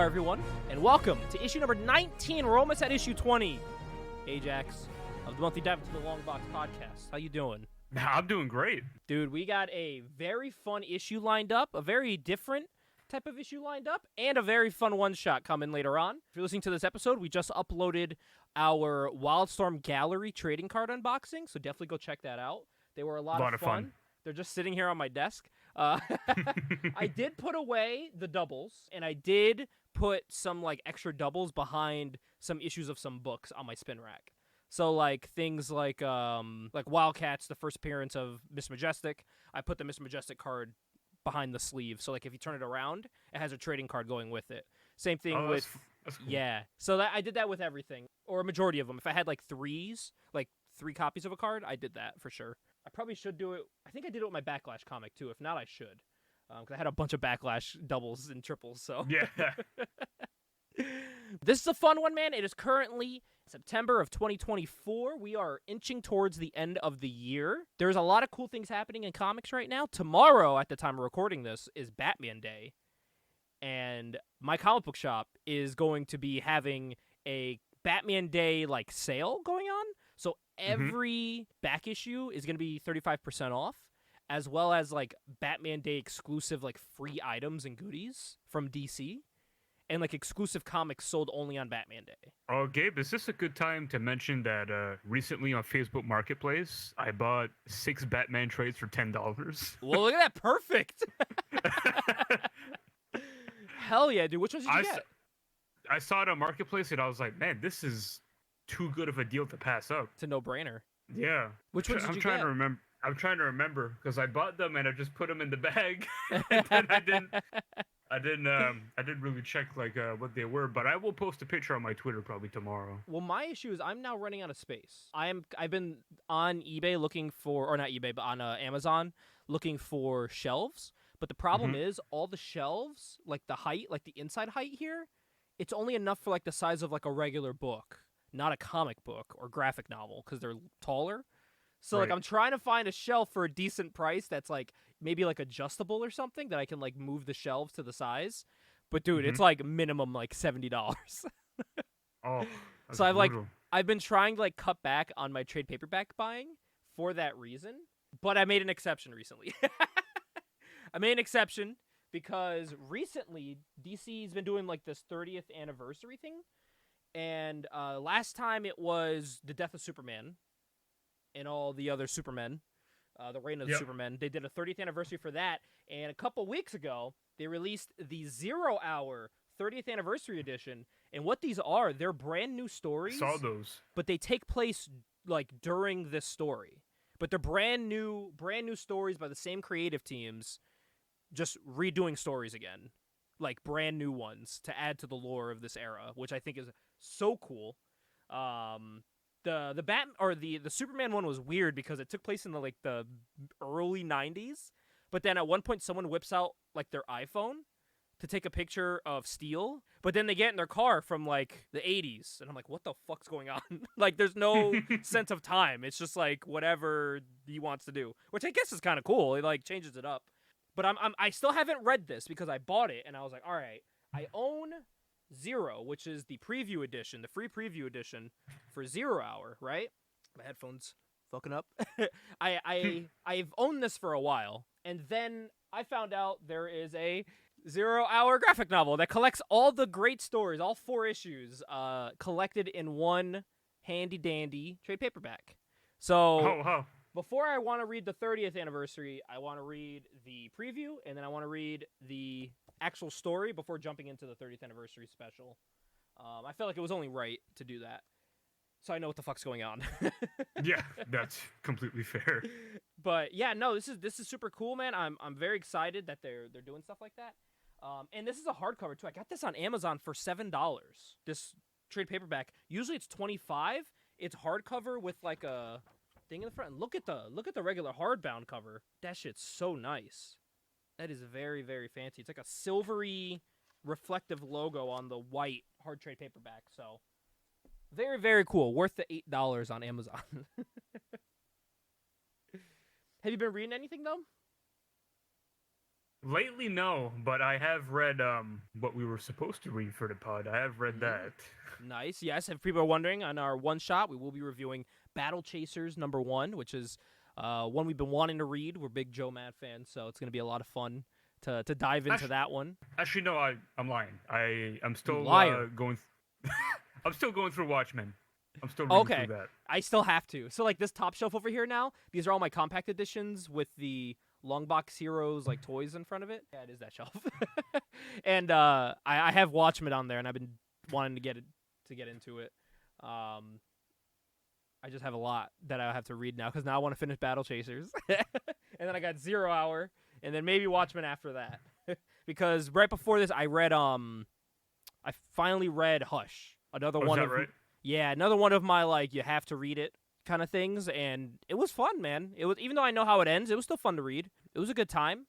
everyone, and welcome to issue number 19. We're almost at issue 20. Ajax of the monthly Dive Into the Longbox podcast. How you doing? I'm doing great. Dude, we got a very fun issue lined up, a very different type of issue lined up, and a very fun one-shot coming later on. If you're listening to this episode, we just uploaded our Wildstorm Gallery trading card unboxing, so definitely go check that out. They were a lot of fun. They're just sitting here on my desk. I did put away the doubles, and I did put some extra doubles behind some issues of some books on my spin rack. So things like Wildcats, the first appearance of Miss Majestic, I put the Miss Majestic card behind the sleeve. So if you turn it around, it has a trading card going with it. Same thing with that's cool. Yeah. So I did that with everything, or a majority of them. If I had threes, three copies of a card, I did that for sure. I probably should do it. I think I did it with my Backlash comic too. If not, I should, because I had a bunch of Backlash doubles and triples. So yeah. This is a fun one, man. It is currently September of 2024. We are inching towards the end of the year. There's a lot of cool things happening in comics right now. Tomorrow, at the time of recording this, is Batman Day. And my comic book shop is going to be having a Batman Day sale going on. So every back issue is going to be 35% off, as well as Batman Day exclusive free items and goodies from DC. And exclusive comics sold only on Batman Day. Oh, Gabe, is this a good time to mention that recently on Facebook Marketplace, I bought 6 Batman trades for $10? Well, look at that. Perfect. Hell yeah, dude. Which ones did you get? I saw it on Marketplace, and I was like, man, this is too good of a deal to pass up. It's a no-brainer. Yeah. Which ones did you get? I'm trying to remember, because I bought them, and I just put them in the bag. And then I didn't really check what they were, but I will post a picture on my Twitter probably tomorrow. Well, my issue is I'm now running out of space. I've been on eBay looking for, or not eBay, but on Amazon looking for shelves. But the problem is all the shelves, the height, the inside height here, it's only enough for the size of a regular book, not a comic book or graphic novel, because they're taller. So right. I'm trying to find a shelf for a decent price that's maybe adjustable or something that I can move the shelves to the size. But dude, it's minimum $70. Oh, so I've been trying to cut back on my trade paperback buying for that reason, but I made an exception recently. I made an exception because recently DC's been doing this 30th anniversary thing, and last time it was the death of Superman and all the other Supermen. The Reign of the Supermen. They did a 30th anniversary for that, and a couple weeks ago, they released the 0 Hour 30th anniversary edition, and what these are, they're brand new stories. Saw those. But they take place, during this story. But they're brand new stories by the same creative teams, just redoing stories again. Brand new ones to add to the lore of this era, which I think is so cool. The Superman one was weird because it took place in the early 90s, but then at one point someone whips out their iPhone to take a picture of Steel, but then they get in their car from the 80s, and I'm like, what the fuck's going on? There's no sense of time. It's just whatever he wants to do, which I guess is kind of cool. It changes it up. But I still haven't read this because I bought it and I was like, all right, I own 0, which is the preview edition, the free preview edition for 0 Hour, right? My headphones fucking up. I've owned this for a while, and then I found out there is a 0 Hour graphic novel that collects all the great stories, all 4 issues, collected in one handy dandy trade paperback. So before I want to read the 30th anniversary, I want to read the preview, and then I want to read the actual story before jumping into the 30th anniversary special. I felt like it was only right to do that, so I know what the fuck's going on. Yeah, that's completely fair. But yeah, no, this is super cool, man. I'm very excited that they're doing stuff like that. And this is a hardcover too. I got this on Amazon for $7. This trade paperback. Usually it's $25. It's hardcover with a thing in the front. And look at the regular hardbound cover. That shit's so nice. That is very, very fancy. It's a silvery, reflective logo on the white hard trade paperback. So, very, very cool. Worth the $8 on Amazon. Have you been reading anything, though? Lately, no, but I have read what we were supposed to read for the pod. I have read that. Nice. Yes, if people are wondering, on our one shot, we will be reviewing Battle Chasers #1, which is one we've been wanting to read. We're big Joe Mad fans, so it's going to be a lot of fun to dive into that one. Actually, no, I'm lying. I'm still going. I'm still going through Watchmen. I'm still reading through that. I still have to. So like this top shelf over here now, these are all my compact editions with the Longbox Heroes like toys in front of it. Yeah, it is that shelf. And I have Watchmen on there, and I've been wanting to get into it. I just have a lot that I have to read now because now I want to finish Battle Chasers, and then I got 0 Hour, and then maybe Watchmen after that. Because right before this, I read I finally read Hush, another one of right? Yeah, another one of my like you have to read it kind of things, and it was fun, man. It was, even though I know how it ends, it was still fun to read. It was a good time.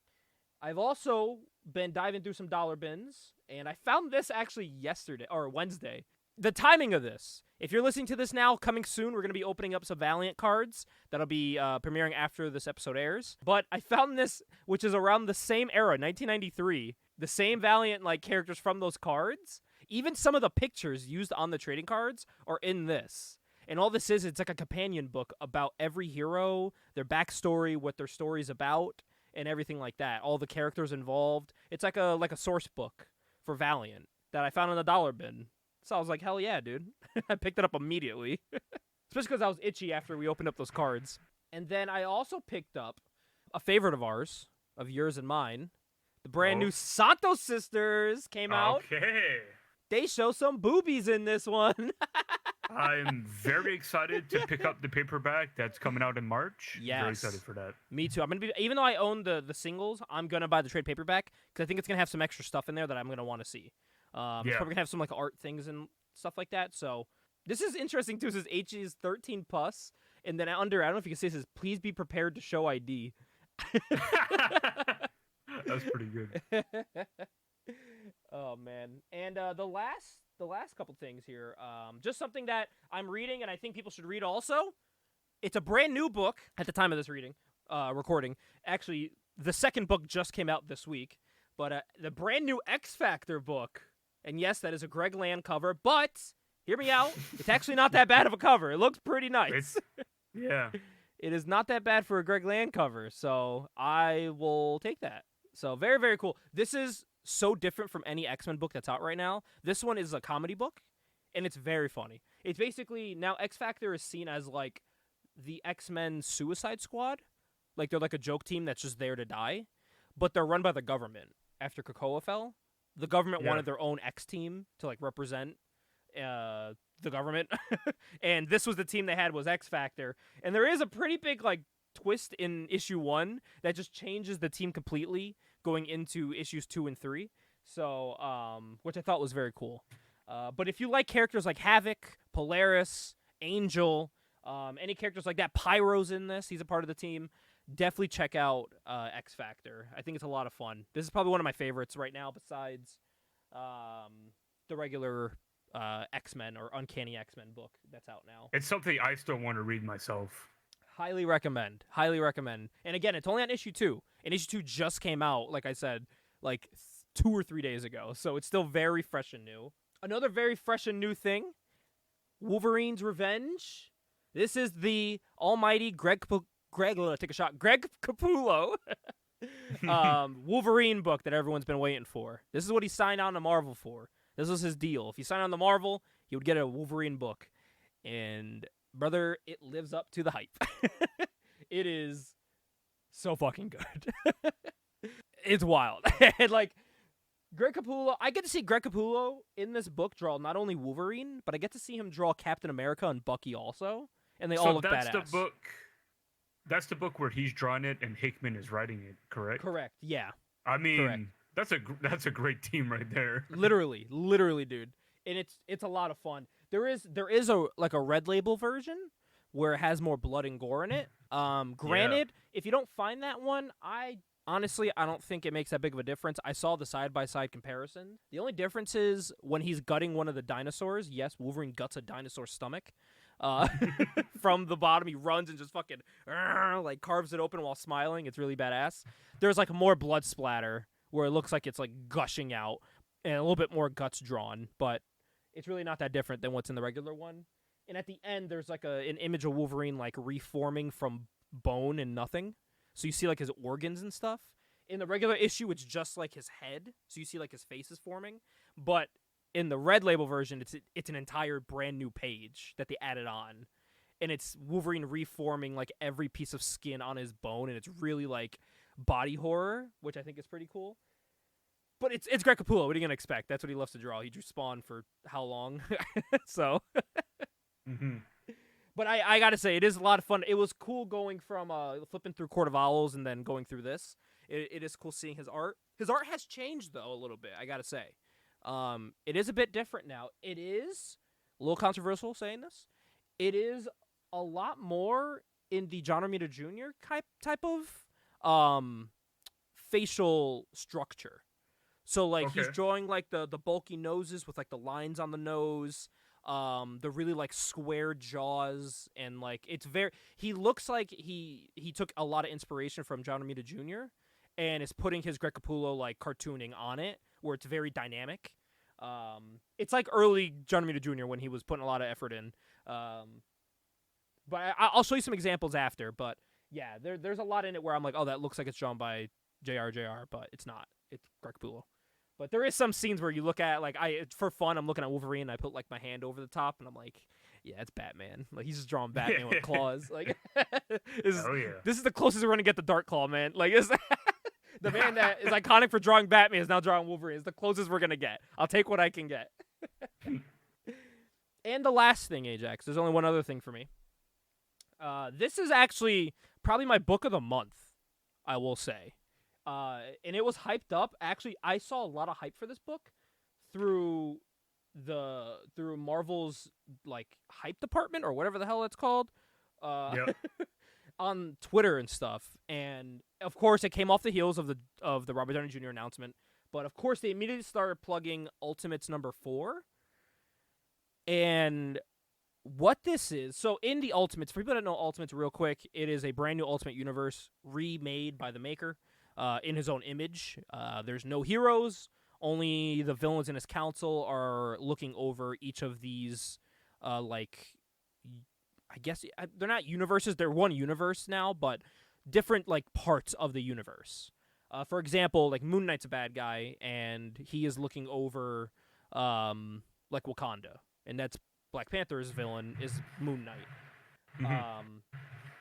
I've also been diving through some dollar bins, and I found this actually yesterday or Wednesday. The timing of this, if you're listening to this now, coming soon, we're going to be opening up some Valiant cards that'll be premiering after this episode airs. But I found this, which is around the same era, 1993, the same Valiant like characters from those cards. Even some of the pictures used on the trading cards are in this. And all this is, it's like a companion book about every hero, their backstory, what their story's about, and everything like that. All the characters involved. It's like a source book for Valiant that I found in the dollar bin. So I was like, hell yeah, dude. I picked it up immediately. Especially because I was itchy after we opened up those cards. And then I also picked up a favorite of ours, of yours and mine. The brand new Santos Sisters came out. Okay. They show some boobies in this one. I'm very excited to pick up the paperback that's coming out in March. Yes. Very excited for that. Me too. I'm gonna be, even though I own the singles, I'm gonna buy the trade paperback because I think it's gonna have some extra stuff in there that I'm gonna want to see. It's probably gonna have some like art things and stuff like that. So this is interesting too. It says H's 13 plus, and then under, I don't know if you can see, it says please be prepared to show ID. That's pretty good. Oh man. And the last couple things here, just something that I'm reading and I think people should read also. It's a brand new book at the time of this recording. Actually, the second book just came out this week, but the brand new X Factor book. And yes, that is a Greg Land cover, but hear me out. It's actually not that bad of a cover. It looks pretty nice. Yeah. It is not that bad for a Greg Land cover, so I will take that. So very, very cool. This is so different from any X-Men book that's out right now. This one is a comedy book, and it's very funny. It's basically, now X Factor is seen as like the X-Men Suicide Squad. Like they're like a joke team that's just there to die, but they're run by the government. After Krakoa fell, the government wanted their own X team to like represent the government, and this was the team they had, was X Factor. And there is a pretty big like twist in issue 1 that just changes the team completely going into issues 2 and 3. So, which I thought was very cool. But if you like characters like Havoc, Polaris, Angel, any characters like that, Pyro's in this, he's a part of the team. Definitely check out X Factor. I think it's a lot of fun. This is probably one of my favorites right now, besides the regular X-Men or Uncanny X-Men book that's out now. It's something I still want to read myself. Highly recommend. Highly recommend. And again, it's only on issue 2. And issue 2 just came out, like I said, like 2 or 3 days ago. So it's still very fresh and new. Another very fresh and new thing, Wolverine's Revenge. This is the almighty Greg Capullo Wolverine book that everyone's been waiting for. This is what he signed on to Marvel for. This was his deal. If he signed on to Marvel, he would get a Wolverine book. And brother, it lives up to the hype. It is so fucking good. It's wild. And like Greg Capullo, I get to see Greg Capullo in this book draw not only Wolverine, but I get to see him draw Captain America and Bucky also. And they all look badass. That's the book where he's drawing it and Hickman is writing it, correct? Correct. Yeah. I mean, that's a great team right there. Literally, dude. And it's a lot of fun. There is a like a red label version where it has more blood and gore in it. Granted, if you don't find that one, I don't think it makes that big of a difference. I saw the side-by-side comparison. The only difference is when he's gutting one of the dinosaurs. Yes, Wolverine guts a dinosaur's stomach. from the bottom. He runs and just fucking like carves it open while smiling. It's really badass. There's like more blood splatter where it looks like it's like gushing out and a little bit more guts drawn, but it's really not that different than what's in the regular one. And at the end, there's like an image of Wolverine like reforming from bone and nothing. So you see like his organs and stuff. In the regular issue, it's just like his head. So you see like his face is forming. But in the red label version, it's an entire brand new page that they added on. And it's Wolverine reforming like every piece of skin on his bone. And it's really like body horror, which I think is pretty cool. But it's Greg Capullo. What are you going to expect? That's what he loves to draw. He drew Spawn for how long? So... Mm-hmm. But I gotta say, it is a lot of fun. It was cool going from flipping through Court of Owls and then going through this. It is cool seeing his art. His art has changed, though, a little bit, I gotta say. It is a bit different now. It is a little controversial saying this. It is a lot more in the John Romita Jr. type of facial structure. So, like, Okay. he's drawing, like, the bulky noses with, like, the lines on the nose. The really like square jaws, and like it's very, he looks like he took a lot of inspiration from John Romita Jr. and is putting his Greg Capullo like cartooning on it, where it's very dynamic. It's like early John Romita Jr. when he was putting a lot of effort in. But I'll show you some examples after. But yeah, there's a lot in it where I'm like, oh, that looks like it's drawn by JR, but it's not. It's Greg Capullo. But there is some scenes where you look at, like, for fun, I'm looking at Wolverine, and I put, like, my hand over the top, and I'm like, yeah, it's Batman. Like, he's just drawing Batman with claws. Like, this is the closest we're going to get to Dark Claw, man. Like, the man that is iconic for drawing Batman is now drawing Wolverine. It's the closest we're going to get. I'll take what I can get. And the last thing, Ajax, there's only one other thing for me. This is actually probably my book of the month, I will say. And it was hyped up. Actually, I saw a lot of hype for this book through Marvel's like hype department or whatever the hell it's called, on Twitter and stuff. And of course, it came off the heels of the Robert Downey Jr. announcement. But of course, they immediately started plugging Ultimates #4. And what this is, so in the Ultimates, for people that don't know Ultimates real quick, it is a brand new Ultimate Universe remade by the maker. In his own image. There's no heroes. Only the villains and his council are looking over each of these, like, I guess they're not universes. They're one universe now, but different, like, parts of the universe. For example, like, Moon Knight's a bad guy, and he is looking over, like, Wakanda. And that's Black Panther's villain is Moon Knight. Mm-hmm.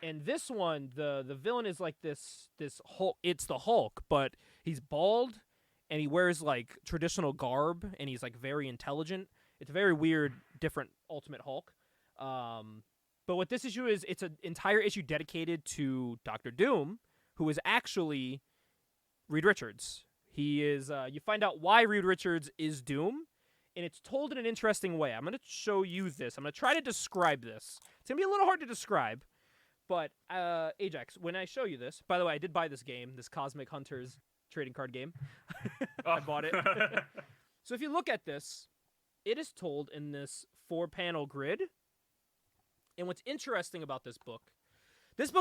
And this one, the villain is like this Hulk. It's the Hulk, but he's bald, and he wears like traditional garb, and he's like very intelligent. It's a very weird, different Ultimate Hulk. But what this issue is, it's an entire issue dedicated to Dr. Doom, who is actually Reed Richards. He is. You find out why Reed Richards is Doom, and it's told in an interesting way. I'm going to show you this. I'm going to try to describe this. It's going to be a little hard to describe. But, Ajax, when I show you this, by the way, I did buy this game, this Cosmic Hunters trading card game. I bought it. So if you look at this, it is told in this 4-panel grid. And what's interesting about this book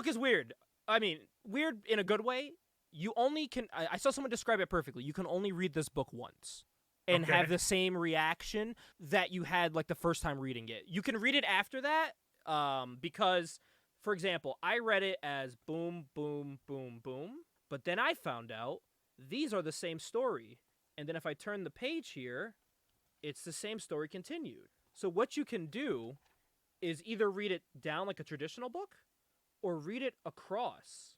is weird. I mean, weird in a good way. You only can, I saw someone describe it perfectly. You can only read this book once and have the same reaction that you had like the first time reading it. You can read it after that because... For example, I read it as boom, boom, boom, boom, but then I found out these are the same story. And then if I turn the page here, it's the same story continued. So what you can do is either read it down like a traditional book or read it across.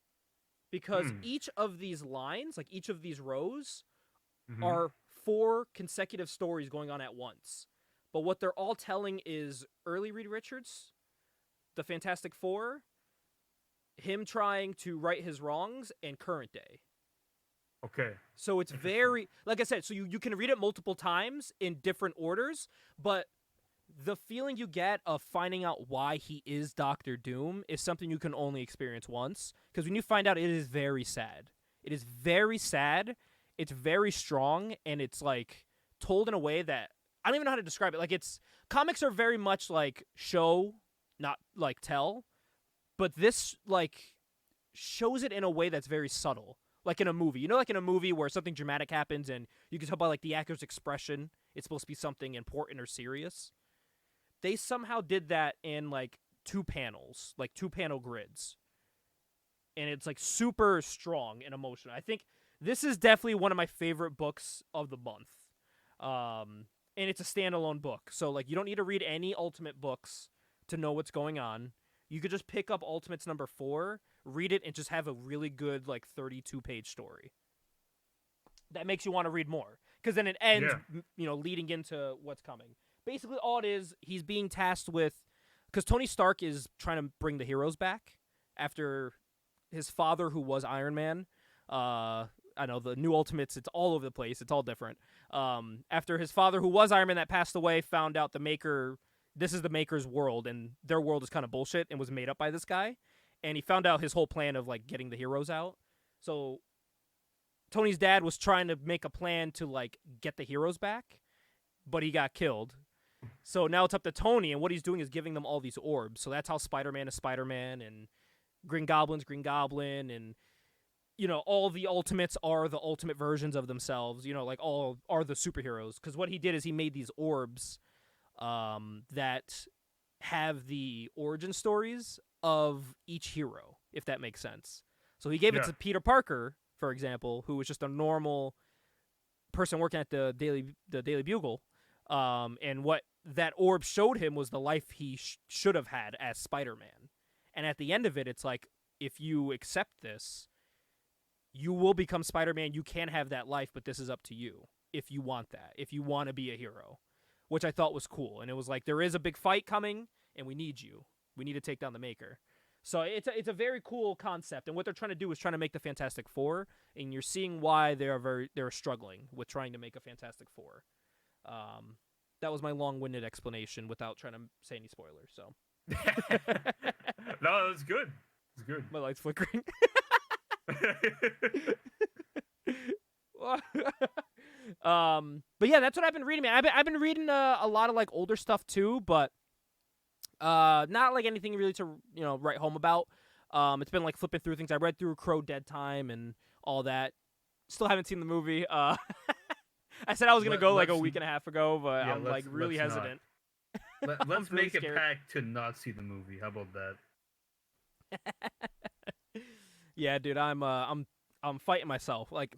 Because each of these lines, like each of these rows, are 4 consecutive stories going on at once. But what they're all telling is early Reed Richards, the Fantastic Four, him trying to right his wrongs, and current day. Okay. So it's very, like I said, so you can read it multiple times in different orders, but the feeling you get of finding out why he is Dr. Doom is something you can only experience once. Because when you find out, it is very sad. It is very sad. It's very strong, and it's like told in a way that I don't even know how to describe it. Like comics are very much like show not like tell. But this like shows it in a way that's very subtle. Like in a movie. You know, like in a movie where something dramatic happens and you can tell by like the actor's expression it's supposed to be something important or serious. They somehow did that in like 2 panels, like 2-panel grids. And it's like super strong and emotional. I think this is definitely one of my favorite books of the month. And it's a standalone book. So like you don't need to read any Ultimate books to know what's going on. You could just pick up Ultimates number 4, read it, and just have a really good, like, 32-page story. That makes you want to read more. Because then it ends, leading into what's coming. Basically, all it is, he's being tasked with... Because Tony Stark is trying to bring the heroes back after his father, who was Iron Man. I know, the new Ultimates, it's all over the place. It's all different. After his father, who was Iron Man, that passed away, found out the Maker... This is the Maker's world, and their world is kind of bullshit and was made up by this guy. And he found out his whole plan of, like, getting the heroes out. So Tony's dad was trying to make a plan to, like, get the heroes back, but he got killed. So now it's up to Tony, and what he's doing is giving them all these orbs. So that's how Spider-Man is Spider-Man, and Green Goblin's Green Goblin, and, you know, all the Ultimates are the ultimate versions of themselves. You know, like, all are the superheroes. Because what he did is he made these orbs that have the origin stories of each hero, if that makes sense. So he gave it to Peter Parker, for example, who was just a normal person working at the Daily Bugle, and what that orb showed him was the life he should have had as Spider-Man. And at the end of it, it's like, if you accept this, you will become Spider-Man. You can have that life, but this is up to you if you want that, if you want to be a hero. Which I thought was cool. And it was like, there is a big fight coming, and we need you. We need to take down the Maker. So it's a very cool concept. And what they're trying to do is trying to make the Fantastic Four, and you're seeing why they're struggling with trying to make a Fantastic Four. That was my long-winded explanation without trying to say any spoilers. So No, it was good. It's good. My light's flickering. But yeah, that's what I've been reading, man. I've been reading a lot of like older stuff too, but not like anything really to write home about. It's been like flipping through things. I read through Crow Dead Time and all that. Still haven't seen the movie. I said I was gonna go like a week and a half ago, but I'm like really hesitant. Let's really make scared. a pact to not see the movie. How about that? Yeah, dude, I'm fighting myself. Like,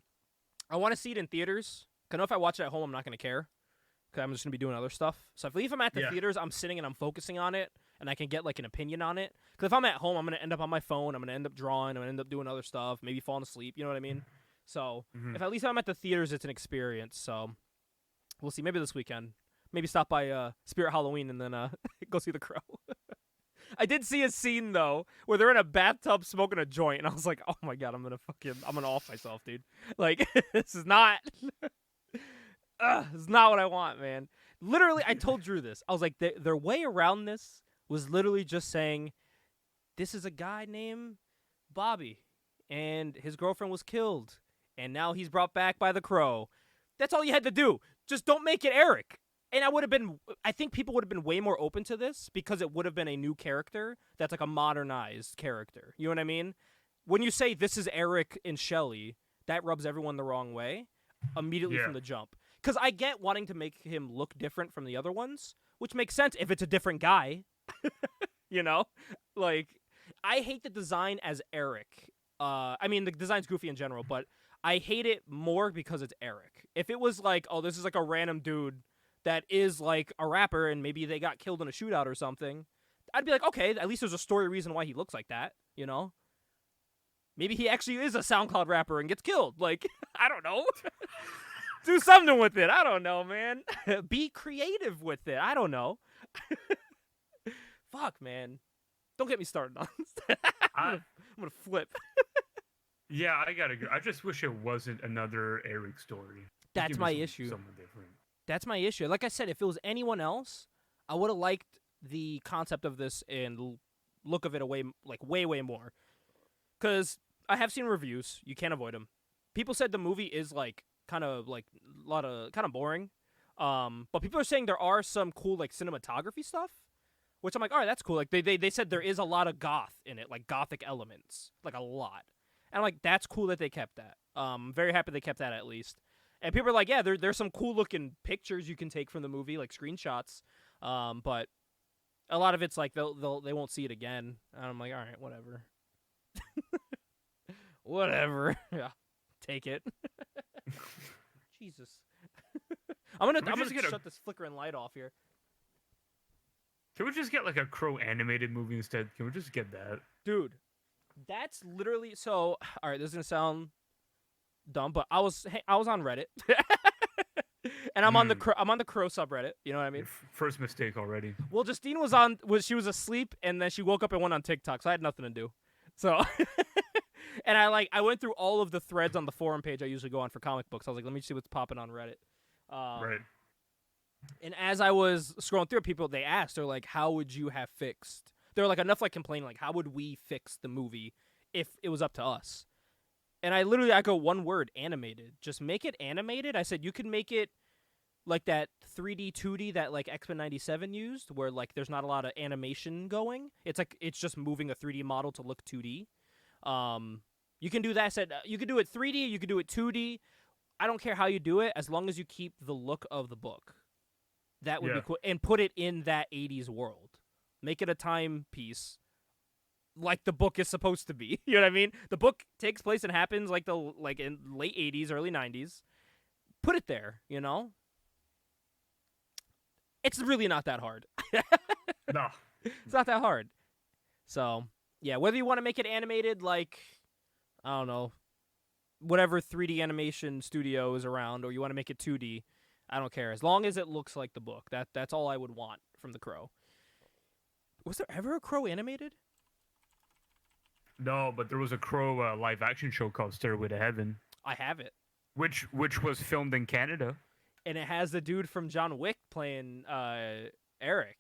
I want to see it in theaters. Cause I know if I watch it at home, I'm not gonna care. Cause I'm just gonna be doing other stuff. So if I'm at the theaters, I'm sitting and I'm focusing on it, and I can get like an opinion on it. Cause if I'm at home, I'm gonna end up on my phone. I'm gonna end up drawing. I'm gonna end up doing other stuff. Maybe falling asleep. You know what I mean? So if at least I'm at the theaters, it's an experience. So we'll see. Maybe this weekend. Maybe stop by Spirit Halloween and then go see The Crow. I did see a scene though where they're in a bathtub smoking a joint, and I was like, "Oh my god, I'm gonna off myself, dude! Like, this is not, this is not what I want, man." Literally, I told Drew this. I was like, their way around this was literally just saying, "This is a guy named Bobby, and his girlfriend was killed, and now he's brought back by the Crow." That's all you had to do. Just don't make it Eric. And I think people would have been way more open to this because it would have been a new character that's like a modernized character. You know what I mean? When you say this is Eric and Shelley, that rubs everyone the wrong way immediately from the jump. Because I get wanting to make him look different from the other ones, which makes sense if it's a different guy. You know? Like, I hate the design as Eric. I mean, the design's goofy in general, but I hate it more because it's Eric. If it was like, oh, this is like a random dude that is like a rapper and maybe they got killed in a shootout or something, I'd be like, okay, at least there's a story reason why he looks like that, you know? Maybe he actually is a SoundCloud rapper and gets killed. Like, I don't know. Do something with it. I don't know, man. Be creative with it. I don't know. Fuck, man. Don't get me started on this. I'm gonna flip. Yeah, I gotta agree. I just wish it wasn't another Eric story. That's my issue. Someone different. That's my issue. Like I said, if it was anyone else, I would have liked the concept of this and look of it way more. Because I have seen reviews. You can't avoid them. People said the movie is like kind of boring. But people are saying there are some cool like cinematography stuff. which I'm like, all right, that's cool. Like they said there is a lot of goth in it, like gothic elements, like a lot. And I'm like, that's cool that they kept that. Very happy they kept that at least. And people are like, yeah, there's some cool looking pictures you can take from the movie, like screenshots. But a lot of it's like they won't see it again. And I'm like, all right, whatever. Whatever. Yeah, take it. Jesus. I'm gonna shut this flickering light off here. Can we just get like a Crow animated movie instead? Can we just get that? Dude, that's literally so. All right, this is gonna sound dumb, but I was on Reddit, and I'm on the Crow subreddit. You know what I mean? First mistake already. Well, Justine she was asleep, and then she woke up and went on TikTok, so I had nothing to do. So, and I went through all of the threads on the forum page I usually go on for comic books. I was like, let me see what's popping on Reddit. Right. And as I was scrolling through, they're like, how would you have fixed? They're like, enough like complaining, like, how would we fix the movie if it was up to us? And I go one word, animated. Just make it animated. I said you could make it like that 3D, 2D that like X-Men 97 used, where like there's not a lot of animation going. It's like it's just moving a 3D model to look 2D. You can do that. I said you could do it 3D, you could do it 2D. I don't care how you do it, as long as you keep the look of the book. That would be cool. And put it in that 80s world. Make it a timepiece like the book is supposed to be. You know what I mean? The book takes place and happens like in late 80s, early 90s. Put it there, you know? It's really not that hard. No. It's not that hard. So, yeah, whether you want to make it animated like, I don't know, whatever 3D animation studio is around, or you want to make it 2D, I don't care. As long as it looks like the book. That's all I would want from the Crow. Was there ever a Crow animated? No, but there was a Crow live action show called Stairway to Heaven. I have it. Which was filmed in Canada. And it has the dude from John Wick playing Eric,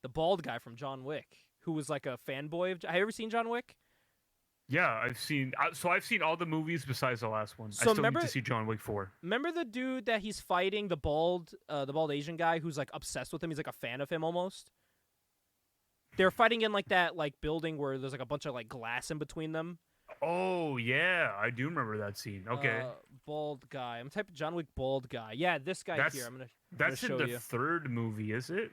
the bald guy from John Wick, who was like a fanboy of. Have you ever seen John Wick? Yeah, I've seen. I've seen all the movies besides the last one. So I still need to see John Wick 4. Remember the dude that he's fighting, the bald Asian guy who's like obsessed with him. He's like a fan of him almost. They're fighting in like that like building where there's like a bunch of like glass in between them. Oh yeah, I do remember that scene. Okay. Bald guy. I'm typing John Wick bald guy. Yeah, this guy here. That's in the third movie, is it?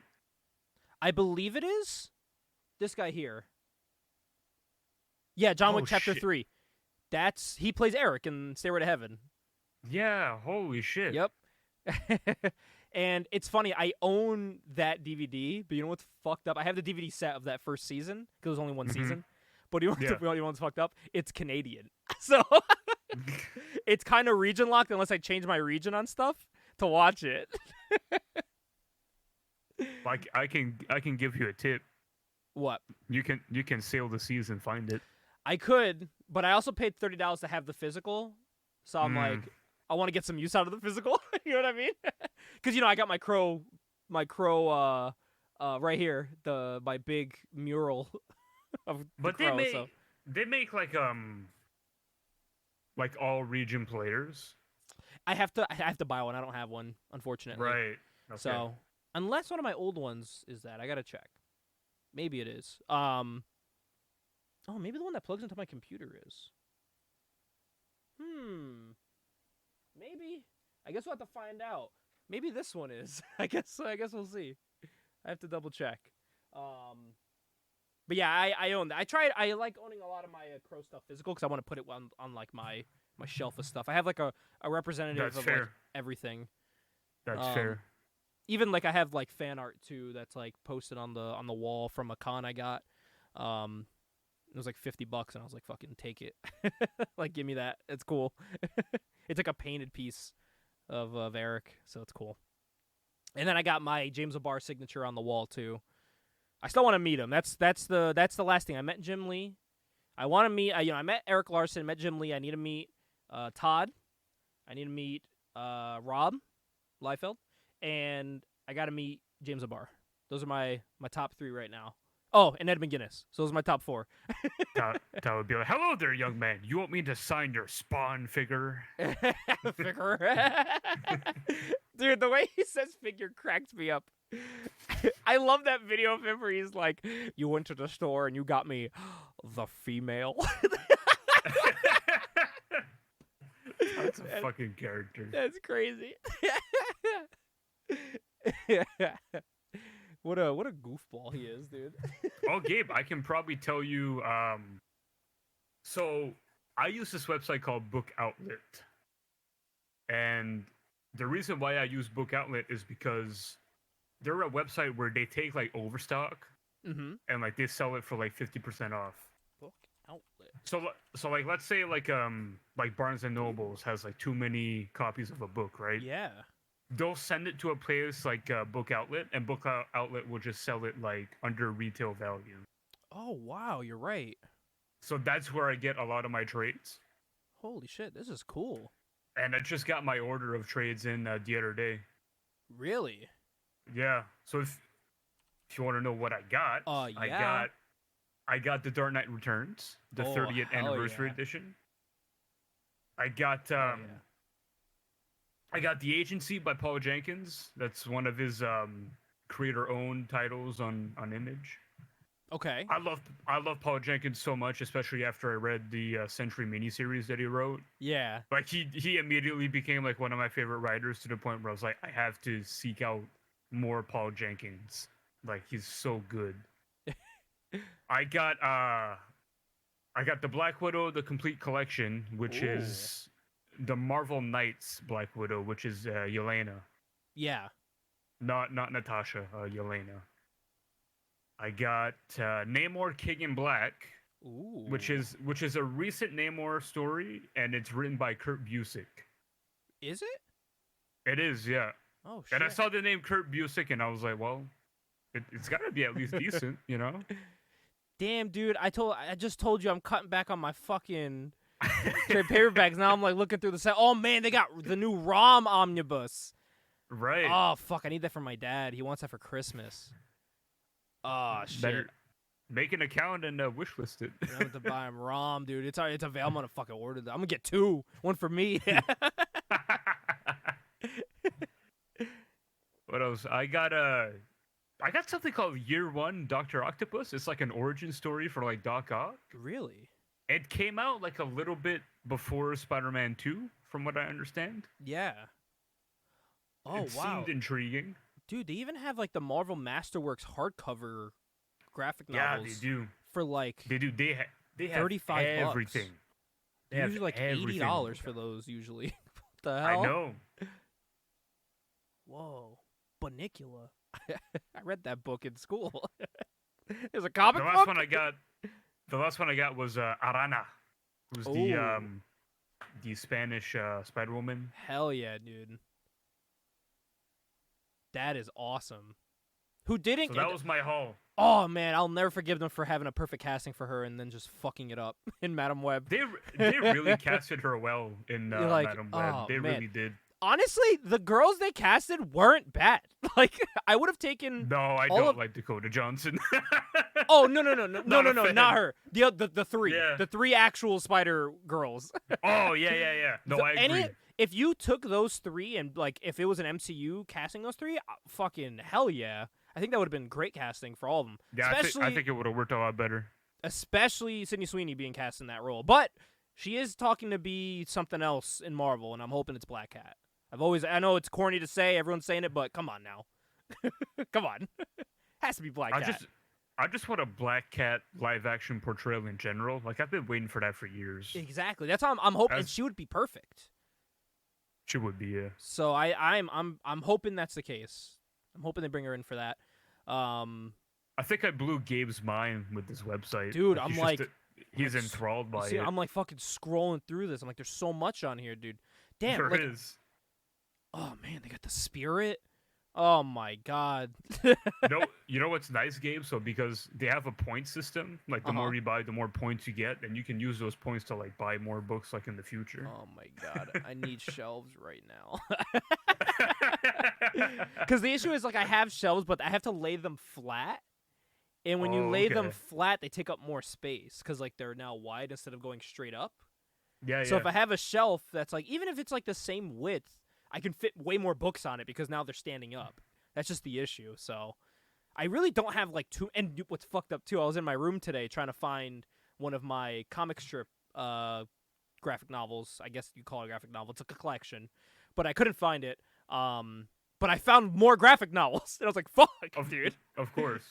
I believe it is. This guy here. Yeah, John Wick Chapter 3. He plays Eric in Stairway to Heaven. Yeah, holy shit. Yep. And it's funny, I own that DVD, but you know what's fucked up? I have the DVD set of that first season, because it was only one season. But you know what's fucked up? It's Canadian. So it's kind of region locked unless I change my region on stuff to watch it. Like I can give you a tip. What? You can sail the seas and find it. I could, but I also paid $30 to have the physical. So I'm like, I want to get some use out of the physical. You know what I mean? Because I got my crow right here, my big mural of the crow. They make like all region players. I have to buy one. I don't have one, unfortunately. Right. Okay. So unless one of my old ones is that, I gotta check. Maybe it is. Oh, maybe the one that plugs into my computer is. Maybe. I guess we'll have to find out. Maybe this one is. I guess we'll see. I have to double check. But yeah, I own that. I like owning a lot of my Crow stuff physical because I want to put it on like my shelf of stuff. I have like a representative of like everything. That's fair. Even like I have like fan art too that's like posted on the wall from a con I got. It was like $50 and I was like, fucking take it. Like, give me that. It's cool. It's like a painted piece of Eric, so it's cool. And then I got my James O'Barr signature on the wall too. I still want to meet him. That's the last thing. I met Jim Lee. I want to meet. I met Eric Larson. Met Jim Lee. I need to meet Todd. I need to meet Rob Liefeld, and I got to meet James O'Barr. Those are my top 3 right now. Oh, and Ed McGuinness. So those are my top 4. That would be like, hello there, young man. You want me to sign your Spawn figure? Figure. Dude, the way he says figure cracks me up. I love that video of him where he's like, "You went to the store and you got me the female." That's a fucking character. That's crazy. What a goofball he is, dude. Oh, Gabe, I can probably tell you. So I use this website called Book Outlet, and the reason why I use Book Outlet is because they're a website where they take like overstock and like they sell it for like 50% off. Book Outlet. So like let's say like Barnes and Nobles has like too many copies of a book, right? Yeah. They'll send it to a place like Book Outlet, and Book Outlet will just sell it like under retail value. Oh wow, you're right. So that's where I get a lot of my trades. Holy shit, this is cool. And I just got my order of trades in the other day. Really? Yeah. So if you want to know what I got, yeah. I got the Dark Knight Returns, the 30th anniversary edition. I got I got The Agency by Paul Jenkins. That's one of his creator-owned titles on Image. Okay. I love Paul Jenkins so much, especially after I read the Century miniseries that he wrote. Yeah. Like he immediately became like one of my favorite writers, to the point where I was like, I have to seek out more Paul Jenkins. Like, he's so good. I got the Black Widow, the complete collection, which is the Marvel Knights Black Widow, which is Yelena. Yeah. Not Natasha, Yelena. I got Namor King in Black, which is a recent Namor story, and it's written by Kurt Busiek. Is it? It is, yeah. Oh shit. And I saw the name Kurt Busiek, and I was like, well, it's got to be at least decent, you know? Damn, dude, I just told you I'm cutting back on my fucking trade paperbacks. Now I'm like looking through the set. Oh man, they got the new ROM omnibus. Right. Oh fuck, I need that for my dad. He wants that for Christmas. Oh shit. Better make an account and wishlist it. I'm going to buy him ROM, dude. It's available. I'm gonna fucking order that. I'm gonna get 2, one for me. What else? I got something called Year One Dr. Octopus. It's like an origin story for like Doc Ock. Really? It came out like a little bit before Spider-Man 2, from what I understand. Yeah. Oh it wow. Seemed intriguing. Dude, they even have like the Marvel Masterworks hardcover graphic novels. Yeah, they do. For like they do. They have $35. everything. They usually like $80 for those usually. What the hell? I know. Whoa. Banicula. I read that book in school. There's a comic book? The last one I got was Arana. It was the Spanish Spider-Woman. Hell yeah, dude. That is awesome. Who didn't? So that was my haul. Oh man, I'll never forgive them for having a perfect casting for her and then just fucking it up in Madam Web. They really casted her well in Madam Web. Oh, they man. really did. Honestly, the girls they casted weren't bad. Like, I would have taken. No, I don't like Dakota Johnson. Oh no, not her. The 3, Yeah. the 3 actual Spider girls. Oh yeah. No, I agree. If you took those 3 and like, if it was an MCU casting those 3, fucking hell yeah. I think that would have been great casting for all of them. Yeah, I think it would have worked a lot better. Especially Sydney Sweeney being cast in that role, but she is talking to be something else in Marvel, and I'm hoping it's Black Cat. I know it's corny to say, everyone's saying it, but come on now. Come on. Has to be Black Cat. I just want a Black Cat live action portrayal in general. Like, I've been waiting for that for years. Exactly. That's how I'm hoping she would be perfect. She would be, yeah. So I'm hoping that's the case. I'm hoping they bring her in for that. I think I blew Gabe's mind with this website. Dude, he's enthralled by it. I'm like fucking scrolling through this. I'm like, there's so much on here, dude. Damn. There is. Oh man, they got the Spirit. Oh my god. You know what's nice, Gabe? So because they have a point system, like the more you buy, the more points you get, and you can use those points to like buy more books like in the future. Oh my god, I need shelves right now. Because the issue is like I have shelves, but I have to lay them flat. And when you lay them flat, they take up more space because like they're now wide instead of going straight up. Yeah. So if I have a shelf that's like, even if it's like the same width, I can fit way more books on it because now they're standing up. That's just the issue. So I really don't have like too. And what's fucked up too, I was in my room today trying to find one of my comic strip graphic novels. I guess you call it a graphic novel. It's like a collection, but I couldn't find it. But I found more graphic novels, and I was like, "Fuck, dude!" Of course.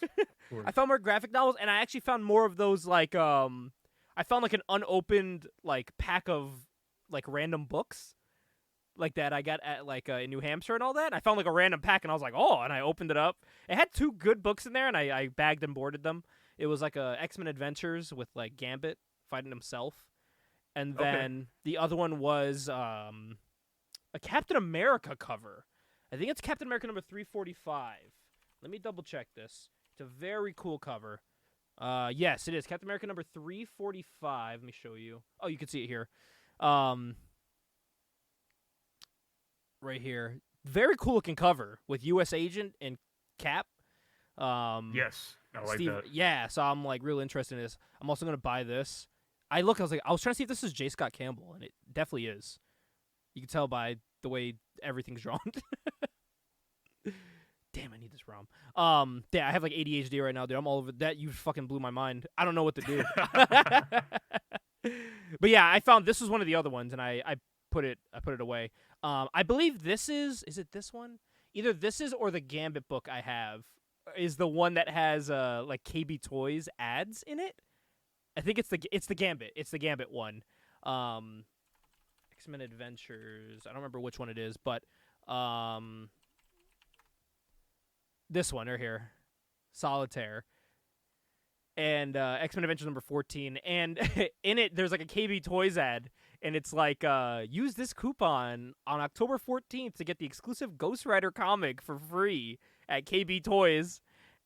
I found more graphic novels, and I actually found more of those like I found like an unopened like pack of like random books like that I got at like in New Hampshire and all that. And I found like a random pack, and I was like, "Oh!" And I opened it up. It had 2 good books in there, and I bagged and boarded them. It was like a X-Men Adventures with like Gambit fighting himself, and then the other one was a Captain America cover. I think it's Captain America number 345. Let me double check this. It's a very cool cover. Yes, it is Captain America number 345. Let me show you. Oh, you can see it here. Right here. Very cool looking cover with U.S. Agent and Cap. Yes, I like that. Yeah, so I'm like real interested in this. I'm also gonna buy this. I was trying to see if this is J. Scott Campbell, and it definitely is. You can tell by the way everything's drawn. Damn, I need this ROM. Yeah, I have like ADHD right now, dude. I'm all over that. You fucking blew my mind. I don't know what to do. But yeah, I found this was one of the other ones, and I put it away. I believe this is it this one? Either this is or the Gambit book I have is the one that has like KB Toys ads in it. I think it's the Gambit. It's the Gambit one. X-Men Adventures. I don't remember which one it is, but this one right here, Solitaire, and X-Men Adventures number 14. And in it, there's like a KB Toys ad, and it's like, use this coupon on October 14th to get the exclusive Ghost Rider comic for free at KB Toys.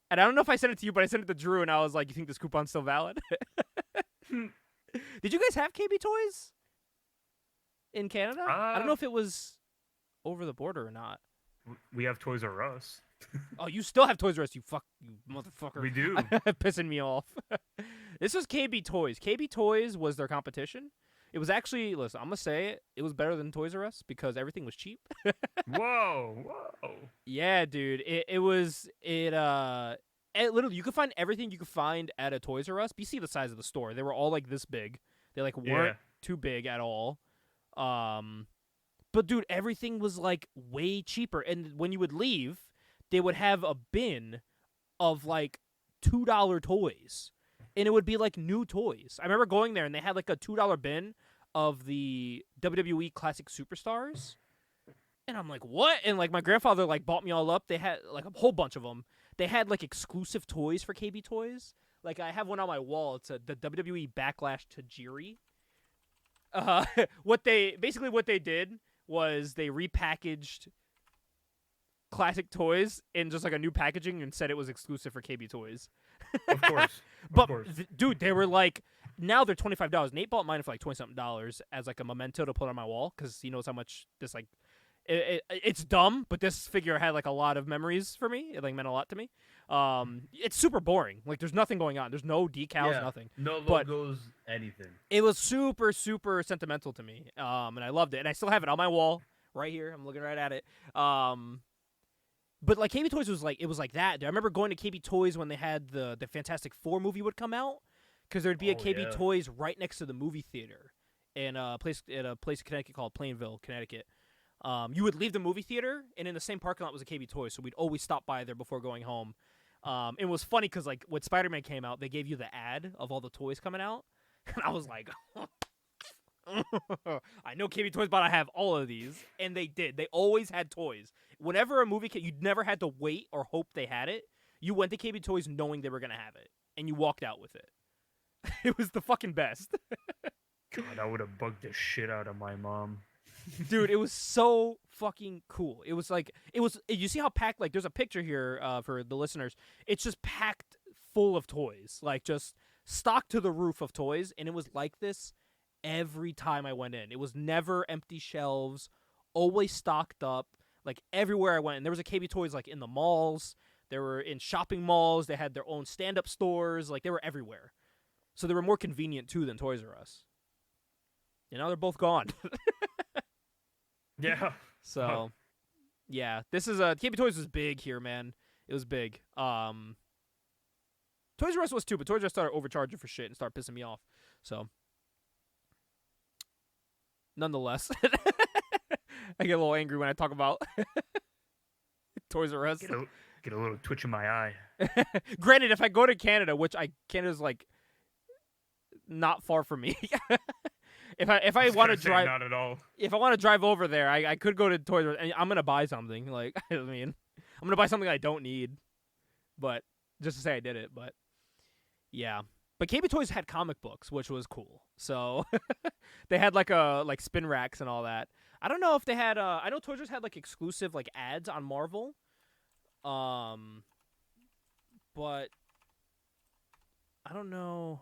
And I don't know if I sent it to you, but I sent it to Drew, and I was like, you think this coupon's still valid? Did you guys have KB Toys in Canada? I don't know if it was over the border or not. We have Toys R Us. Oh, you still have Toys R Us, you motherfucker. We do. Pissing me off. This was KB Toys. KB Toys was their competition. It was actually, listen, I'm going to say it was better than Toys R Us because everything was cheap. Whoa. Yeah, dude. Literally, you could find everything you could find at a Toys R Us. But you see the size of the store. They were all like this big. They like weren't too big at all. But dude, everything was like way cheaper. And when you would leave, they would have a bin of like $2 toys. And it would be like new toys. I remember going there and they had like a $2 bin of the WWE Classic Superstars. And I'm like, what? And like my grandfather like bought me all up. They had like a whole bunch of them. They had like exclusive toys for KB Toys. Like I have one on my wall. It's the WWE Backlash Tajiri. What they did was they repackaged classic toys in just like a new packaging and said it was exclusive for KB Toys. Of course. But dude, they were like, now they're $25. Nate bought mine for like $20-something as like a memento to put on my wall because he knows how much this like it's dumb, but this figure had like a lot of memories for me. It like meant a lot to me. It's super boring. Like there's nothing going on. There's no decals, nothing. No logos, anything. It was super, super sentimental to me. And I loved it. And I still have it on my wall right here. I'm looking right at it. But like KB Toys was like that. I remember going to KB Toys when they had the Fantastic Four movie would come out because there'd be a KB Toys right next to the movie theater in a place in Connecticut called Plainville, Connecticut. You would leave the movie theater, and in the same parking lot was a KB Toys, so we'd always stop by there before going home. It was funny because, like, when Spider-Man came out, they gave you the ad of all the toys coming out, and I was like, I know KB Toys, but I have all of these, and they did. They always had toys. Whenever a movie came, you never had to wait or hope they had it. You went to KB Toys knowing they were going to have it, and you walked out with it. It was the fucking best. God, I would have bugged the shit out of my mom. Dude, it was so fucking cool. It was like, you see how packed, like, there's a picture here for the listeners. It's just packed full of toys, like, just stocked to the roof of toys, and it was like this every time I went in. It was never empty shelves, always stocked up, like, everywhere I went. And there was a KB Toys, like, in the malls. They were in shopping malls. They had their own stand-up stores. Like, they were everywhere. So they were more convenient, too, than Toys R Us. You know, they're both gone. Yeah. So, Yeah, this is KB Toys was big here, man. It was big. Toys R Us was too, but Toys R Us started overcharging for shit and started pissing me off. So, nonetheless, I get a little angry when I talk about Toys R Us. Get a little twitch in my eye. Granted, if I go to Canada, which Canada's like not far from me. If I want to drive, not at all. If I want to drive over there, I could go to Toys R Us, and I'm gonna buy something. Like, I mean, I'm gonna buy something I don't need, but just to say I did it. But yeah, but KB Toys had comic books, which was cool. So they had like spin racks and all that. I don't know if they had. I know Toys R Us had like exclusive like ads on Marvel. But I don't know.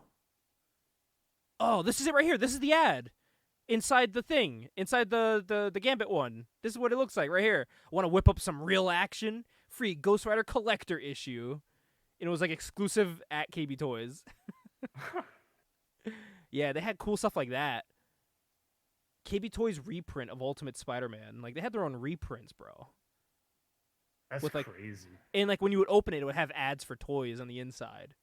Oh, this is it right here. This is the ad inside the thing, inside the Gambit one. This is what it looks like right here. I want to whip up some real action. Free Ghost Rider collector issue. And it was like exclusive at KB Toys. Yeah, they had cool stuff like that. KB Toys reprint of Ultimate Spider-Man. Like, they had their own reprints, bro. That's with, like, crazy. And like when you would open it would have ads for toys on the inside,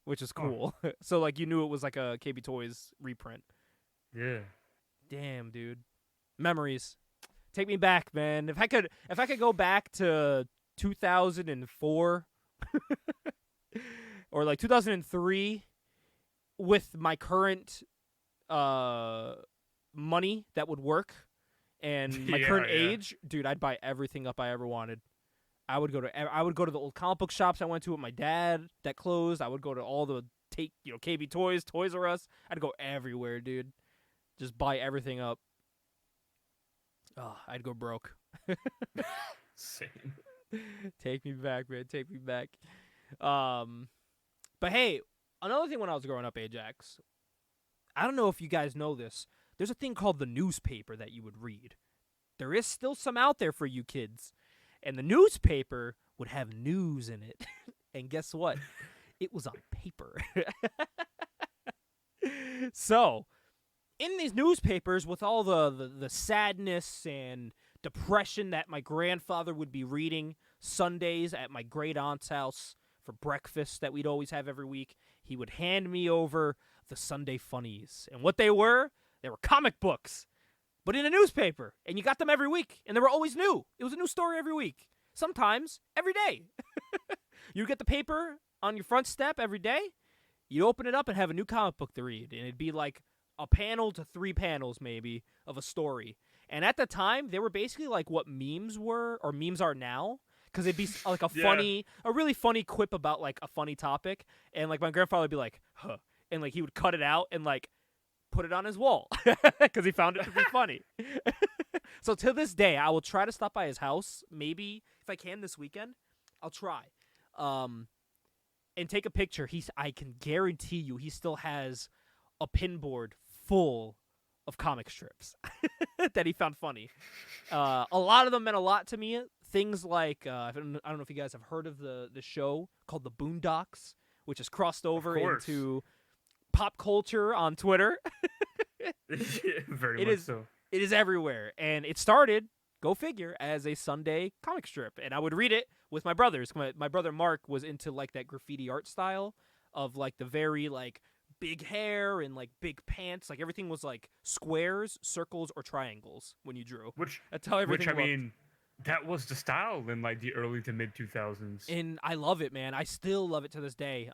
which is cool. Oh. So like you knew it was like a KB Toys reprint. Yeah. Damn, dude. Memories. Take me back, man. If I could go back to 2004 or like 2003 with my current money that would work and my current age, dude, I'd buy everything up I ever wanted. I would go to the old comic book shops I went to with my dad that closed. I would go to all the KB Toys, Toys R Us. I'd go everywhere, dude. Just buy everything up. Oh, I'd go broke. Same. Take me back, man. Take me back. But hey, another thing when I was growing up, Ajax, I don't know if you guys know this. There's a thing called the newspaper that you would read. There is still some out there for you kids. And the newspaper would have news in it. And guess what? It was on paper. So, in these newspapers, with all the sadness and depression that my grandfather would be reading Sundays at my great-aunt's house for breakfast that we'd always have every week, he would hand me over the Sunday funnies. And what they were comic books. But in a newspaper, and you got them every week, and they were always new. It was a new story every week. Sometimes, every day. You get the paper on your front step every day, you open it up and have a new comic book to read, and it'd be like a panel to 3 panels, maybe, of a story. And at the time, they were basically like what memes were, or memes are now, because it'd be like a really funny quip about like a funny topic, and like my grandfather would be like, huh, and like he would cut it out and like put it on his wall because he found it to be funny. So to this day, I will try to stop by his house. Maybe if I can this weekend, I'll try. And take a picture. I can guarantee you he still has a pinboard full of comic strips that he found funny. A lot of them meant a lot to me. Things like, I don't know if you guys have heard of the show called The Boondocks, which has crossed over into pop culture on Twitter. Very much so. It is everywhere. And it started, go figure, as a Sunday comic strip. And I would read it with my brothers. My brother Mark was into like that graffiti art style of like the very like big hair and like big pants. Like everything was like squares, circles, or triangles when you drew. That's how everything looked. Mean, that was the style in like the early to mid 2000s. And I love it, man. I still love it to this day.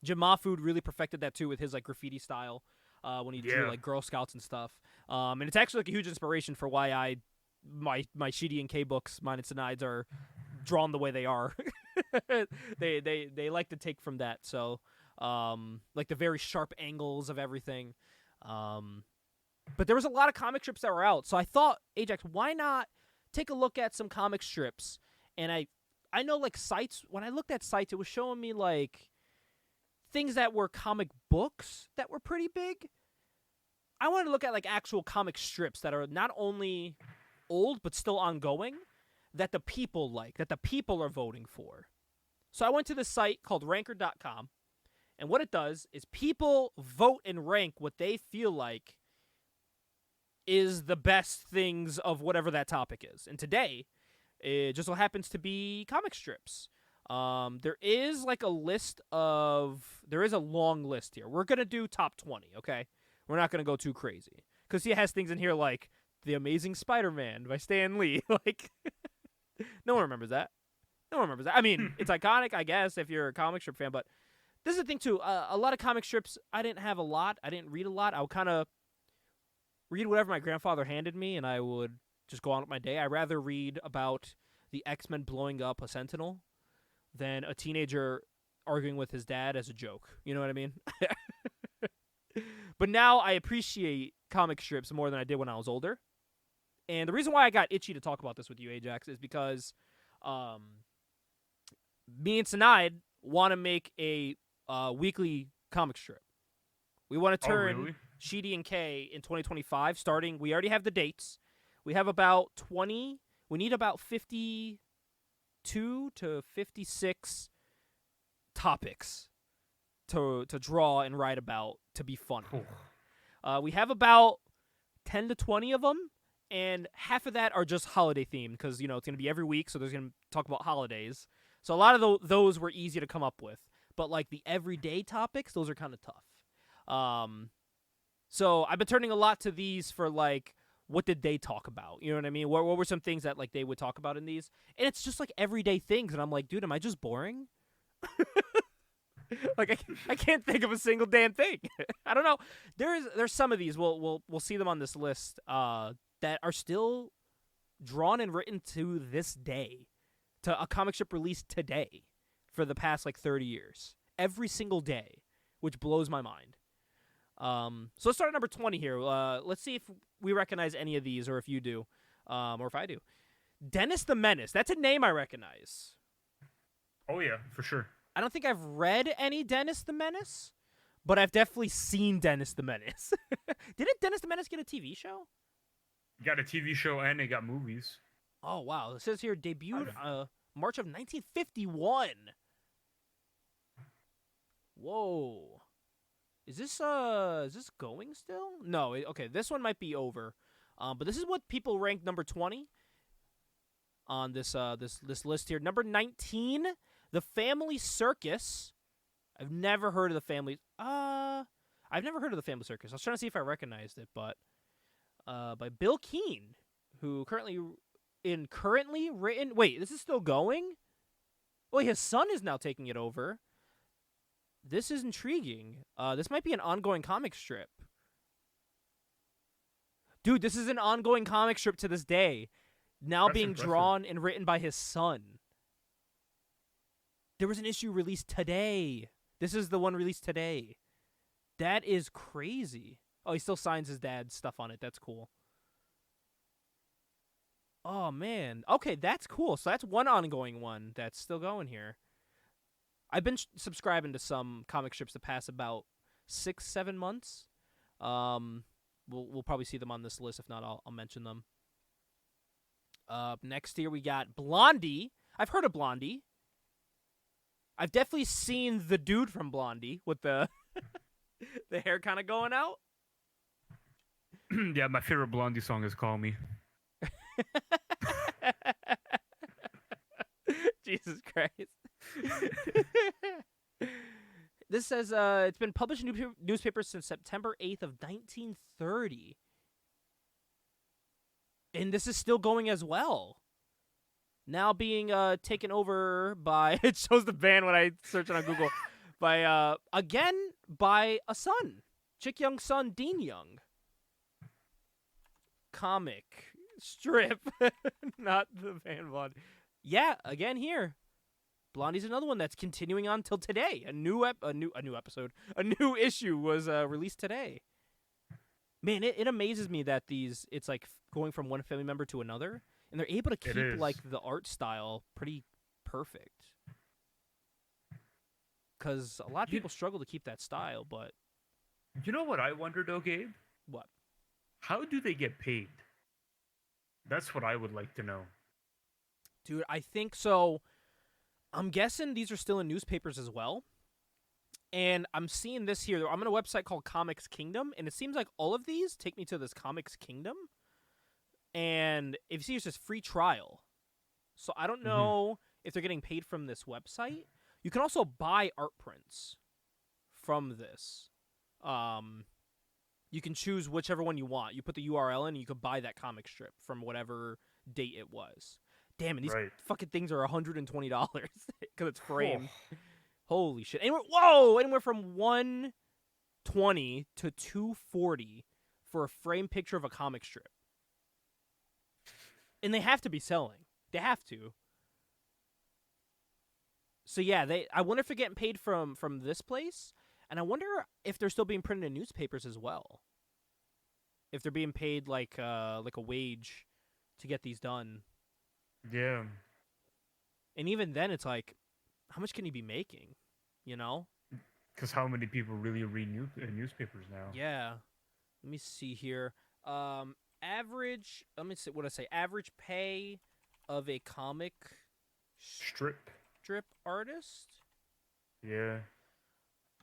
Jim Mahfood really perfected that too with his like graffiti style when he drew like Girl Scouts and stuff. And it's actually like a huge inspiration for why my Sheedy and K books, mine and Sinide's, are drawn the way they are. they like to take from that. So like the very sharp angles of everything. But there was a lot of comic strips that were out. So I thought, Ajax, why not take a look at some comic strips? And I know like sites, when I looked at sites, it was showing me like things that were comic books that were pretty big. I wanted to look at like actual comic strips that are not only old but still ongoing, that the people like, that the people are voting for. So I went to this site called ranker.com, and what it does is people vote and rank what they feel like is the best things of whatever that topic is. And today, It just so happens to be comic strips. There is like a list of there is a long list here. We're gonna do top 20, okay? We're not gonna go too crazy because he has things in here like The Amazing Spider-Man by Stan Lee. Like, no one remembers that. No one remembers that. I mean, it's iconic, I guess, if you're a comic strip fan. But this is the thing too. A lot of comic strips, I didn't have a lot. I didn't read a lot. I would kind of read whatever my grandfather handed me, and I would just go on with my day. I'd rather read about the X-Men blowing up a Sentinel than a teenager arguing with his dad as a joke. You know what I mean? But now I appreciate comic strips more than I did when I was older. And the reason why I got itchy to talk about this with you, Ajax, is because me and Sinai want to make a weekly comic strip. We want to turn really? Sheedy and K in 2025, starting. We already have the dates. We have about 20. We need about 52 to 56 topics to draw and write about to be funny. We have about 10 to 20 of them, and half of that are just holiday themed because, you know, it's going to be every week, so there's going to talk about holidays. So a lot of those were easy to come up with. But, like, the everyday topics, those are kind of tough. So I've been turning a lot to these for, like, what did they talk about? You know what I mean? What were some things that, like, they would talk about in these? And it's just, like, everyday things. And I'm like, dude, am I just boring? Like, I can't think of a single damn thing. I don't know. There's some of these. We'll see them on this list that are still drawn and written to this day, to a comic strip released today for the past, like, 30 years. Every single day, which blows my mind. So let's start at number 20 here. Let's see if we recognize any of these, or if you do, or if I do. Dennis the Menace. That's a name I recognize. Oh, yeah, for sure. I don't think I've read any Dennis the Menace, but I've definitely seen Dennis the Menace. Didn't Dennis the Menace get a TV show? Got a TV show and they got movies. Oh, wow. It says here debuted March of 1951. Whoa. Is this going still? No. Okay, this one might be over. But this is what people ranked number 20 on this list here. Number 19, The Family Circus. I've never heard of the Family. I've never heard of the Family Circus. I was trying to see if I recognized it, but by Bill Keane, who currently written. Wait, this is still going? Well, his son is now taking it over. This is intriguing. This might be an ongoing comic strip. Dude, this is an ongoing comic strip to this day. Now That's being impressive. drawn and written by his son. There was an issue released today. This is the one released today. That is crazy. Oh, he still signs his dad's stuff on it. That's cool. Oh, man. Okay, that's cool. So that's one ongoing one that's still going here. I've been subscribing to some comic strips the past about 6-7 months. We'll probably see them on this list. If not, I'll mention them. Next here we got Blondie. I've heard of Blondie. I've definitely seen the dude from Blondie with the the hair kind of going out. Yeah, my favorite Blondie song is "Call Me." Jesus Christ. This says it's been published in newspapers since September 8th of 1930. And this is still going as well. Now being taken over by, it shows the band when I search it on Google, by, again, by a son. Chick Young's son, Dean Young. Comic strip. Not the band Blondie. Yeah, again here. Blondie's another one that's continuing on till today. A new episode. A new issue was released today. Man, it amazes me that it's like going from one family member to another, and they're able to keep like the art style pretty perfect. Because a lot of people struggle to keep that style, but You know what I wonder though, Gabe? what? How do they get paid? That's what I would like to know. Dude, I think so. I'm guessing these are still in newspapers as well. And I'm seeing this here. I'm on a website called Comics Kingdom, and it seems like all of these take me to this Comics Kingdom. And if you see, it's just free trial. So I don't know if they're getting paid from this website. You can also buy art prints from this. You can choose whichever one you want. You put the URL in, and you could buy that comic strip from whatever date it was. Damn, and these fucking things are $120 because it's framed. Holy shit! Anywhere from $120 to $240 for a framed picture of a comic strip, and they have to be selling. They have to. So yeah, I wonder if they're getting paid from this place, and I wonder if they're still being printed in newspapers as well. If they're being paid like a wage to get these done. Yeah. And even then, it's like, how much can you be making? You know? Because how many people really read newspapers now? Yeah. Let me see here. Average. Let me see what I say. Average pay of a comic strip artist. Yeah.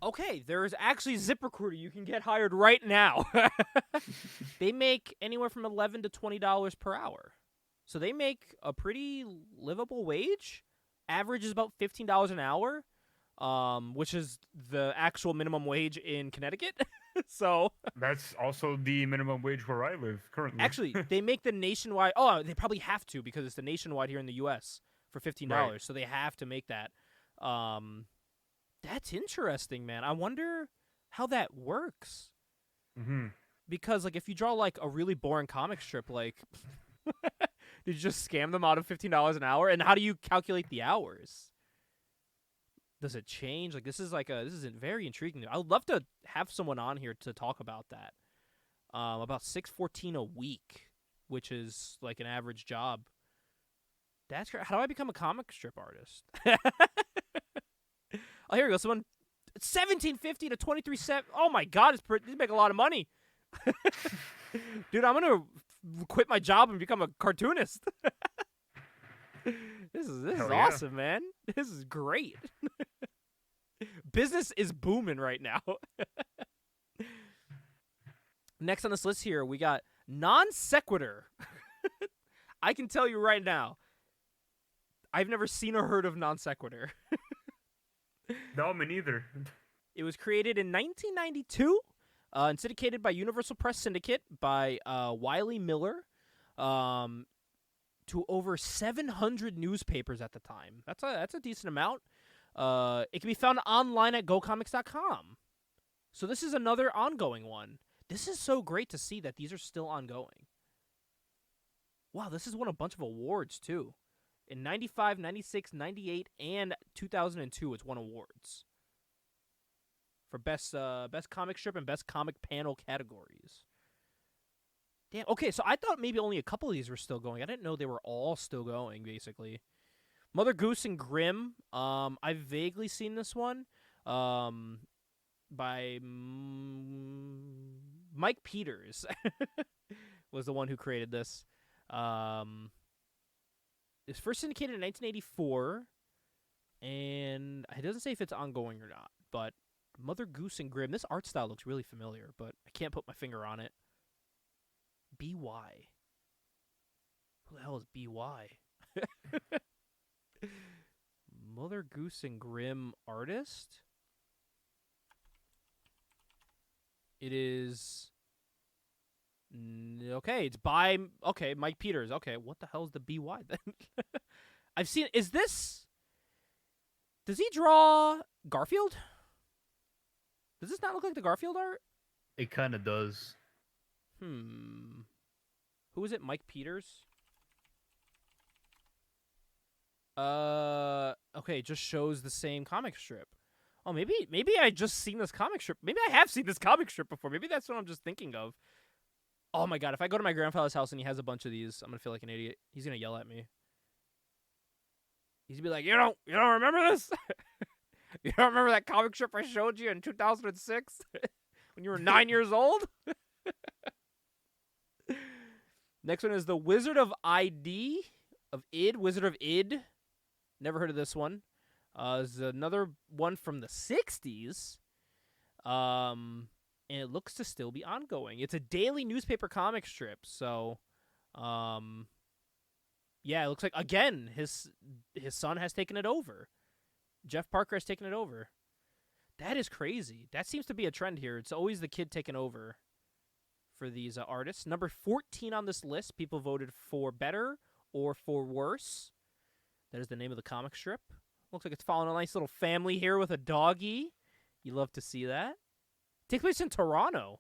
Okay, there is actually ZipRecruiter. You can get hired right now. They make anywhere from $11 to $20 per hour. So they make a pretty livable wage. Average is about $15 an hour, which is the actual minimum wage in Connecticut. So that's also the minimum wage where I live currently. Actually, they make the nationwide. Oh, they probably have to because it's the nationwide here in the U.S. for $15. Right. So they have to make that. That's interesting, man. I wonder how that works. Mm-hmm. Because like if you draw like a really boring comic strip, like did you just scam them out of $15 an hour? And how do you calculate the hours? Does it change? Like this is very intriguing. I would love to have someone on here to talk about that. About $6.14 a week, which is like an average job. That's great. How do I become a comic strip artist? Oh, here we go. Someone $17.50 to $23.7. Oh my God, these make a lot of money. Dude, I'm gonna quit my job and become a cartoonist. This is awesome, man. This is great. Business is booming right now. Next on this list here, we got non sequitur. I can tell you right now, I've never seen or heard of non sequitur. No, me neither. It was created in 1992 and syndicated by Universal Press Syndicate by Wiley Miller to over 700 newspapers at the time. That's a decent amount. It can be found online at GoComics.com. So this is another ongoing one. This is so great to see that these are still ongoing. Wow, this has won a bunch of awards, too. In 95, 96, 98, and 2002, it's won awards for best comic strip and best comic panel categories. Damn. Okay, so I thought maybe only a couple of these were still going. I didn't know they were all still going. Basically, Mother Goose and Grimm. I've vaguely seen this one. By Mike Peters was the one who created this. It was first syndicated in 1984, and it doesn't say if it's ongoing or not, but Mother Goose and Grimm, this art style looks really familiar, but I can't put my finger on it. B.Y. Who the hell is B.Y.? Mother Goose and Grimm artist? It is... Okay, it's by... Okay, Mike Peters. Okay, what the hell is the B.Y. then? I've seen... Is this... Does he draw Garfield? Does this not look like the Garfield art? It kind of does. Who is it? Mike Peters? Okay, it just shows the same comic strip. Oh, maybe I just seen this comic strip. Maybe I have seen this comic strip before. Maybe that's what I'm just thinking of. Oh my God, if I go to my grandfather's house and he has a bunch of these, I'm going to feel like an idiot. He's going to yell at me. He's going to be like, you don't remember this? You don't remember that comic strip I showed you in 2006 when you were 9 years old? Next one is the Wizard of Wizard of Id. Never heard of this one. Is another one from the 60s. And it looks to still be ongoing. It's a daily newspaper comic strip, so, yeah, Yeah, it looks like again his son has taken it over. Jeff Parker has taken it over. That is crazy. That seems to be a trend here. It's always the kid taking over for these artists. Number 14 on this list, people voted for better or for worse. That is the name of the comic strip. Looks like it's following a nice little family here with a doggy. You love to see that. Takes place in Toronto.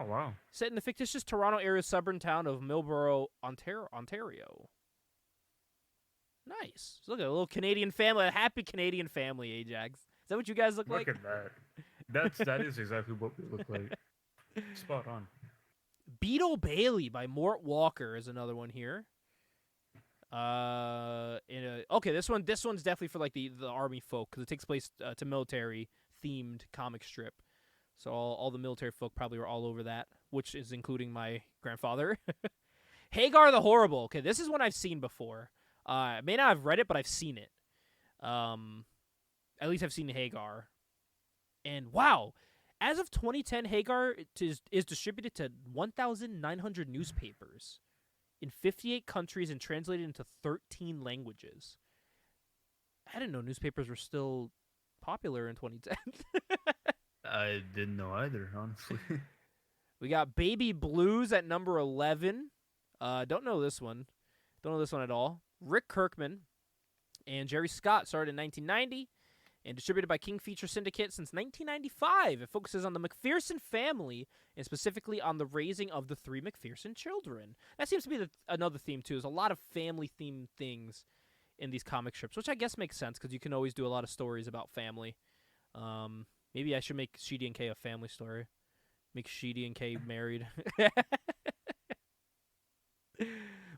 Oh, wow. Set in the fictitious Toronto area suburban town of Millborough, Ontario. Nice. Look at a little Canadian family, a happy Canadian family, Ajax. Is that what you guys look like? Look at that. That is exactly what we look like. Spot on. Beetle Bailey by Mort Walker is another one here. Okay, this one's definitely for like the army folk because it takes place to military themed comic strip. So all the military folk probably were all over that, which is including my grandfather. Hagar the Horrible. Okay, this is one I've seen before. I may not have read it, but I've seen it. At least I've seen Hagar. And wow, as of 2010, Hagar is distributed to 1,900 newspapers in 58 countries and translated into 13 languages. I didn't know newspapers were still popular in 2010. I didn't know either, honestly. We got Baby Blues at number 11. Don't know this one. Don't know this one at all. Rick Kirkman and Jerry Scott started in 1990 and distributed by King Feature Syndicate since 1995. It focuses on the McPherson family and specifically on the raising of the 3 McPherson children. That seems to be another theme, too. There's a lot of family-themed things in these comic strips, which I guess makes sense because you can always do a lot of stories about family. Maybe I should make Sheedy and Kay a family story. Make Sheedy and Kay married.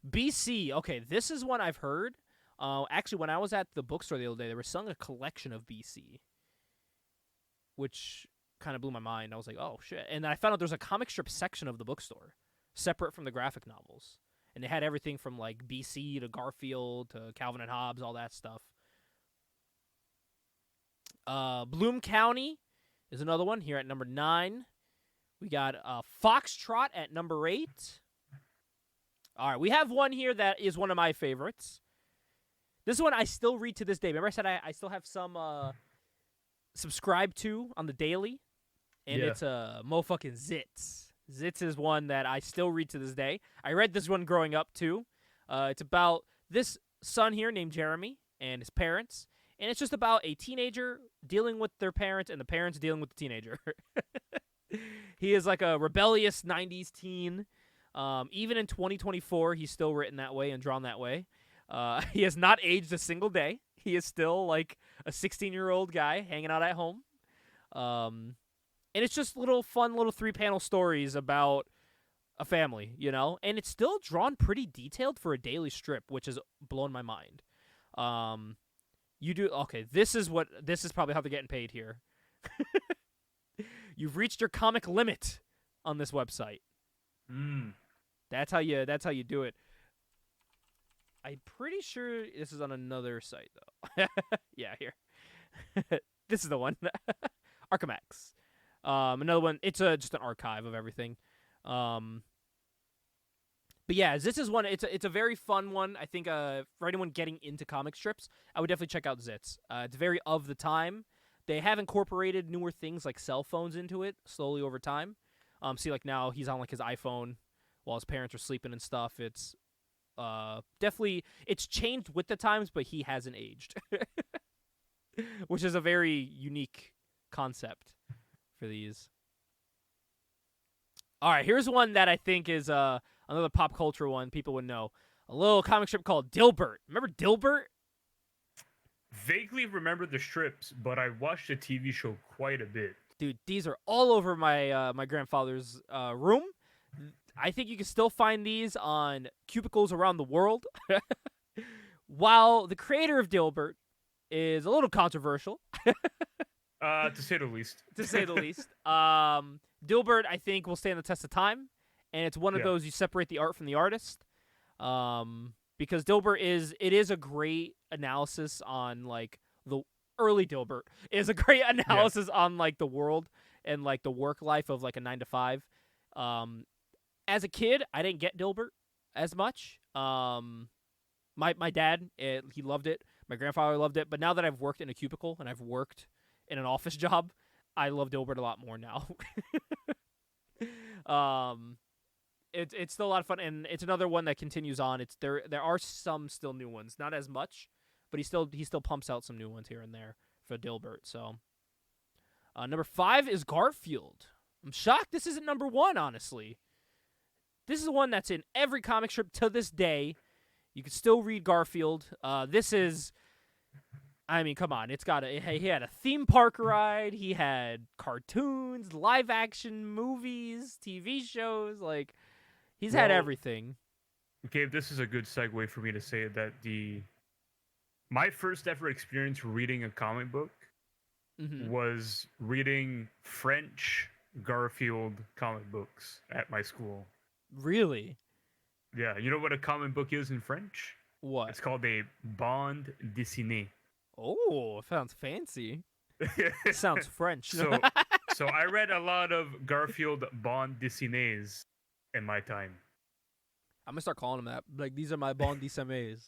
BC. Okay, this is one I've heard. Actually, when I was at the bookstore the other day, they were selling a collection of BC, which kind of blew my mind. I was like, oh, shit. And then I found out there's a comic strip section of the bookstore, separate from the graphic novels. And they had everything from, like, BC to Garfield to Calvin and Hobbes, all that stuff. Bloom County is another one here at number 9. We got Foxtrot at number 8. All right, we have one here that is one of my favorites. This one I still read to this day. Remember I said I still have some subscribed to on the daily? And Yeah. it's motherfucking Zits. Zits is one that I still read to this day. I read this one growing up, too. It's about this son here named Jeremy and his parents. And it's just about a teenager dealing with their parents and the parents dealing with the teenager. He is like a rebellious 90s teen. Even in 2024, he's still written that way and drawn that way. He has not aged a single day. He is still like a 16-year-old guy hanging out at home. And it's just fun little 3-panel stories about a family, you know? And it's still drawn pretty detailed for a daily strip, which has blown my mind. This is probably how they're getting paid here. You've reached your comic limit on this website. That's how you do it. I'm pretty sure this is on another site though. Yeah, here. This is the one. Archamax. Another one. It's just an archive of everything. But yeah, this is one. It's a very fun one. I think for anyone getting into comic strips, I would definitely check out Zits. It's very of the time. They have incorporated newer things like cell phones into it slowly over time. See, like now he's on like his iPhone while his parents are sleeping and stuff. It's definitely it's changed with the times, but he hasn't aged, which is a very unique concept for these. All right, here's one that I think is another pop culture one people would know. A little comic strip called Dilbert. Remember Dilbert? Vaguely remember the strips, but I watched the TV show quite a bit. Dude, these are all over my my grandfather's room. I think you can still find these on cubicles around the world. While the creator of Dilbert is a little controversial. To say the least. To say the least. Dilbert, I think, will stand the test of time. And it's one of those you separate the art from the artist. Because Dilbert is a great analysis on, like, the early Dilbert is a great analysis on, like, the world and, like, the work life of, like, a 9 to 5. As a kid, I didn't get Dilbert as much. My dad, he loved it. My grandfather loved it. But now that I've worked in a cubicle and I've worked in an office job, I love Dilbert a lot more now. It's still a lot of fun, and it's another one that continues on. There are some still new ones, not as much, but he still pumps out some new ones here and there for Dilbert. So, number 5 is Garfield. I'm shocked this isn't number 1. Honestly, this is one that's in every comic strip to this day. You can still read Garfield. This is, I mean, come on. He had a theme park ride. He had cartoons, live action movies, TV shows. Like, he's had everything. Okay, this is a good segue for me to say that my first ever experience reading a comic book was reading French Garfield comic books at my school. Really? Yeah, you know what a comic book is in French? What? It's called a bande dessinée. Oh, sounds fancy. Sounds French. So I read a lot of Garfield bande dessinés in my time. I'm gonna start calling them that. Like, these are my bande dessinées.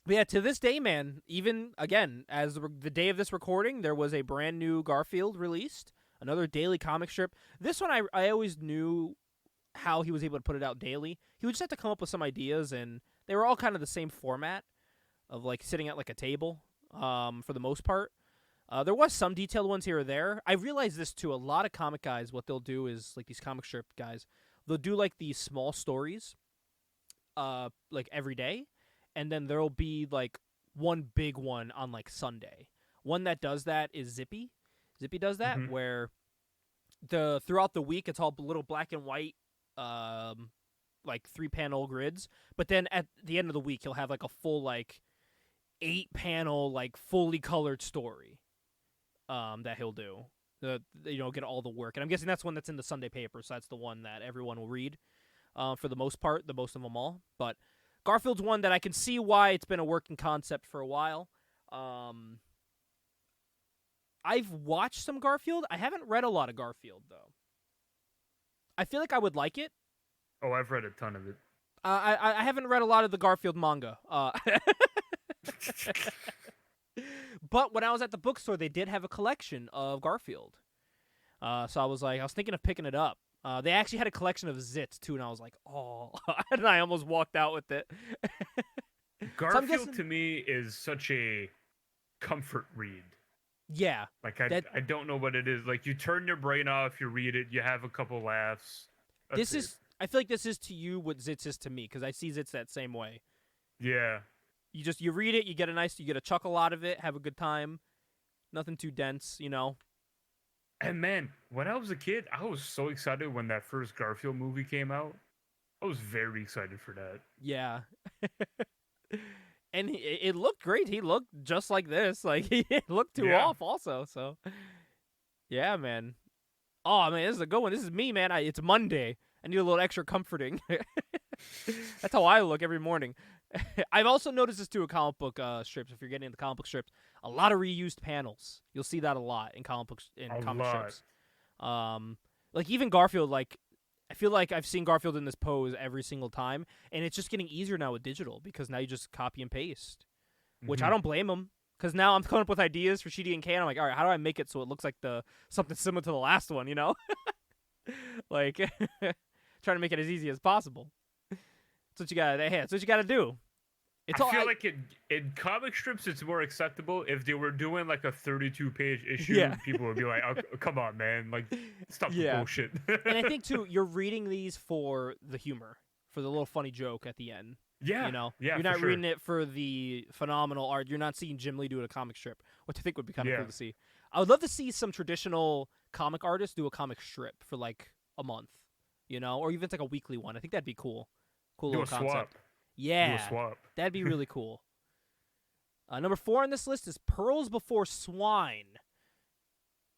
But yeah, to this day, man, even, again, as the day of this recording, there was a brand new Garfield released, another daily comic strip. This one, I always knew how he was able to put it out daily. He would just have to come up with some ideas, and they were all kind of the same format of, like, sitting at, like, a table, for the most part. There was some detailed ones here or there. I realized this, too. A lot of comic guys, what they'll do is, like, these comic strip guys, they'll do, like, these small stories, like, every day. And then there'll be, like, one big one on, like, Sunday. One that does that is Zippy. Zippy does that, where throughout the week, it's all little black and white, like, 3-panel grids. But then at the end of the week, he'll have, like, a full, like, 8-panel, like, fully colored story that he'll do. Get all the work. And I'm guessing that's one that's in the Sunday paper, so that's the one that everyone will read for the most part, the most of them all. But Garfield's one that I can see why it's been a working concept for a while. I've watched some Garfield. I haven't read a lot of Garfield, though. I feel like I would like it. Oh, I've read a ton of it. I haven't read a lot of the Garfield manga. But when I was at the bookstore, they did have a collection of Garfield. So I was thinking of picking it up. They actually had a collection of Zits, too, and I was like, oh. And I almost walked out with it. Garfield, to me, is such a comfort read. Yeah. Like, I don't know what it is. Like, you turn your brain off, you read it, you have a couple laughs. I feel like this is to you what Zits is to me, because I see Zits that same way. Yeah. You read it, you get a chuckle out of it, have a good time. Nothing too dense, you know. And man, when I was a kid, I was so excited when that first Garfield movie came out. I was very excited for that. Yeah. And it looked great. He looked just like this. Like, he looked too off also. So, yeah, man. Oh, man, this is a good one. This is me, man. It's Monday. I need a little extra comforting. That's how I look every morning. I've also noticed this too in comic book strips. If you're getting into comic book strips, a lot of reused panels. You'll see that a lot in comic books, comic strips. Like even Garfield. Like I feel like I've seen Garfield in this pose every single time, and it's just getting easier now with digital because now you just copy and paste, which I don't blame them. Because now I'm coming up with ideas for CD and K, and I'm like, all right, how do I make it so it looks like something similar to the last one? You know, like trying to make it as easy as possible. That's what you gotta. Hey, that's what you gotta do. I feel like in comic strips, it's more acceptable if they were doing like a 32-page issue. Yeah. People would be like, oh, "Come on, man! Like, stop the bullshit." And I think too, you're reading these for the humor, for the little funny joke at the end. Yeah, you know, yeah, you're not reading it for the phenomenal art. You're not seeing Jim Lee do a comic strip, which I think would be kind of cool to see. I would love to see some traditional comic artists do a comic strip for like a month, you know, or even like a weekly one. I think that'd be cool. Cool do little a concept. Swap. Yeah, do a swap. That'd be really cool. Number 4 on this list is Pearls Before Swine.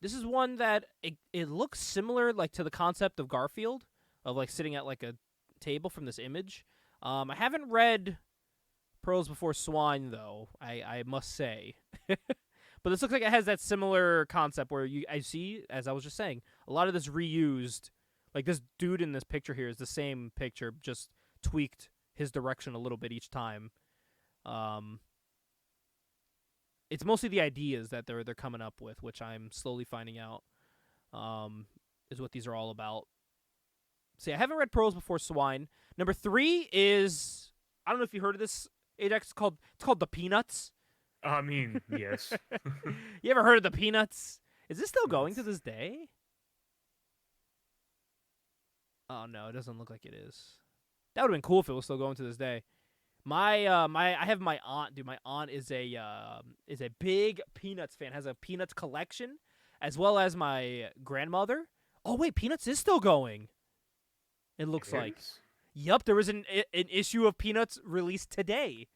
This is one that it looks similar like to the concept of Garfield, of like sitting at like a table from this image. I haven't read Pearls Before Swine though, I must say. But this looks like it has that similar concept where I see, as I was just saying, a lot of this reused Like this dude in this picture here is the same picture, just tweaked his direction a little bit each time. It's mostly the ideas that they're coming up with, which I'm slowly finding out is what these are all about. See, I haven't read Pearls Before Swine. Number 3 is, I don't know if you heard of this, Ajax. It's called The Peanuts. I mean, yes. You ever heard of The Peanuts? Is this still going to this day? Oh no, it doesn't look like it is. That would have been cool if it was still going to this day. I have my aunt, dude. My aunt is a big Peanuts fan. Has a Peanuts collection, as well as my grandmother. Oh wait, Peanuts is still going. It looks like. Yup, there was an issue of Peanuts released today.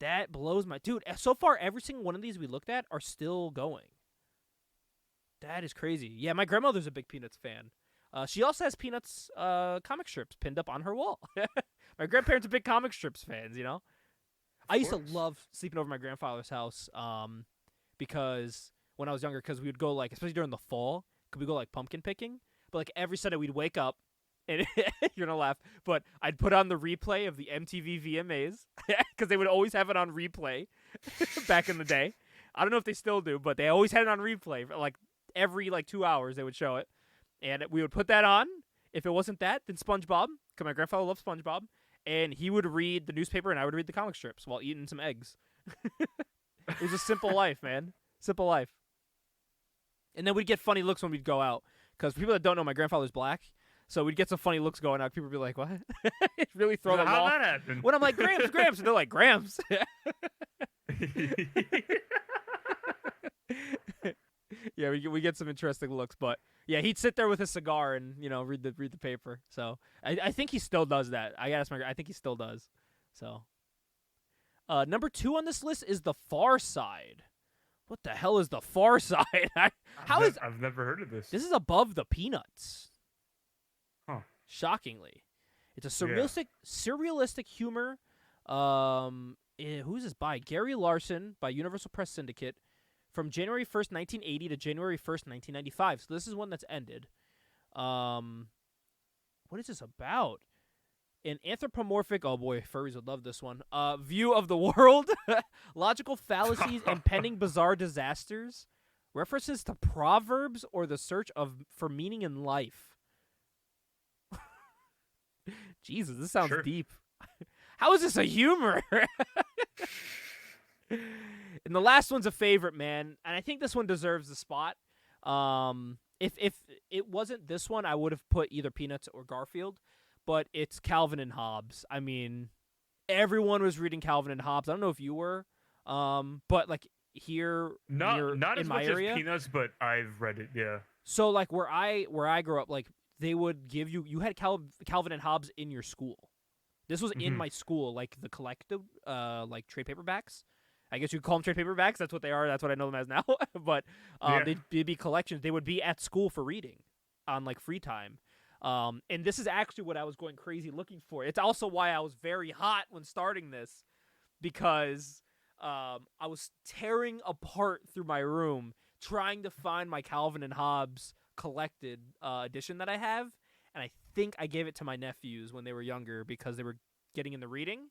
That blows my dude. So far, every single one of these we looked at are still going. That is crazy. Yeah, my grandmother's a big Peanuts fan. She also has Peanuts comic strips pinned up on her wall. My grandparents are big comic strips fans, you know? I used to love sleeping over at my grandfather's house because when I was younger, because we would go, like, especially during the fall, we go, like, pumpkin picking. But, like, every Sunday we'd wake up, and you're going to laugh, but I'd put on the replay of the MTV VMAs because they would always have it on replay back in the day. I don't know if they still do, but they always had it on replay. Like, every, 2 hours they would show it. And we would put that on. If it wasn't that, then SpongeBob, because my grandfather loved SpongeBob. And he would read the newspaper, and I would read the comic strips while eating some eggs. It was a simple life, man. Simple life. And then we'd get funny looks when we'd go out. Because for people that don't know, my grandfather's black. So we'd get some funny looks going out. People would be like, what? It really throw them off. How'd that happen? When I'm like, Gramps. And they're like, Gramps. Yeah, we get some interesting looks, but yeah, he'd sit there with his cigar and read the paper. So I think he still does that. I think he still does. So number 2 on this list is The Far Side. What the hell is The Far Side? I've never heard of this. This is above The Peanuts. Huh. Shockingly, it's a surrealistic humor. Who's this by? Gary Larson by Universal Press Syndicate. From January 1st, 1980 to January 1st, 1995. So this is one that's ended. What is this about? An anthropomorphic, oh boy, furries would love this one, view of the world, logical fallacies and pending bizarre disasters, references to proverbs or the search for meaning in life. Jesus, this sounds deep. How is this a humor? And the last one's a favorite, man, and I think this one deserves the spot. If it wasn't this one, I would have put either Peanuts or Garfield, but it's Calvin and Hobbes. I mean, everyone was reading Calvin and Hobbes. I don't know if you were, but like here, not in as my much area, as Peanuts, but I've read it. Yeah. So like where I grew up, like they would give you had Calvin and Hobbes in your school. This was in my school, like the collective, like trade paperbacks. I guess you could call them trade paperbacks. That's what they are. That's what I know them as now. But they'd be collections. They would be at school for reading on like free time. And this is actually what I was going crazy looking for. It's also why I was very hot when starting this, because I was tearing apart through my room trying to find my Calvin and Hobbes collected edition that I have. And I think I gave it to my nephews when they were younger because they were getting into reading.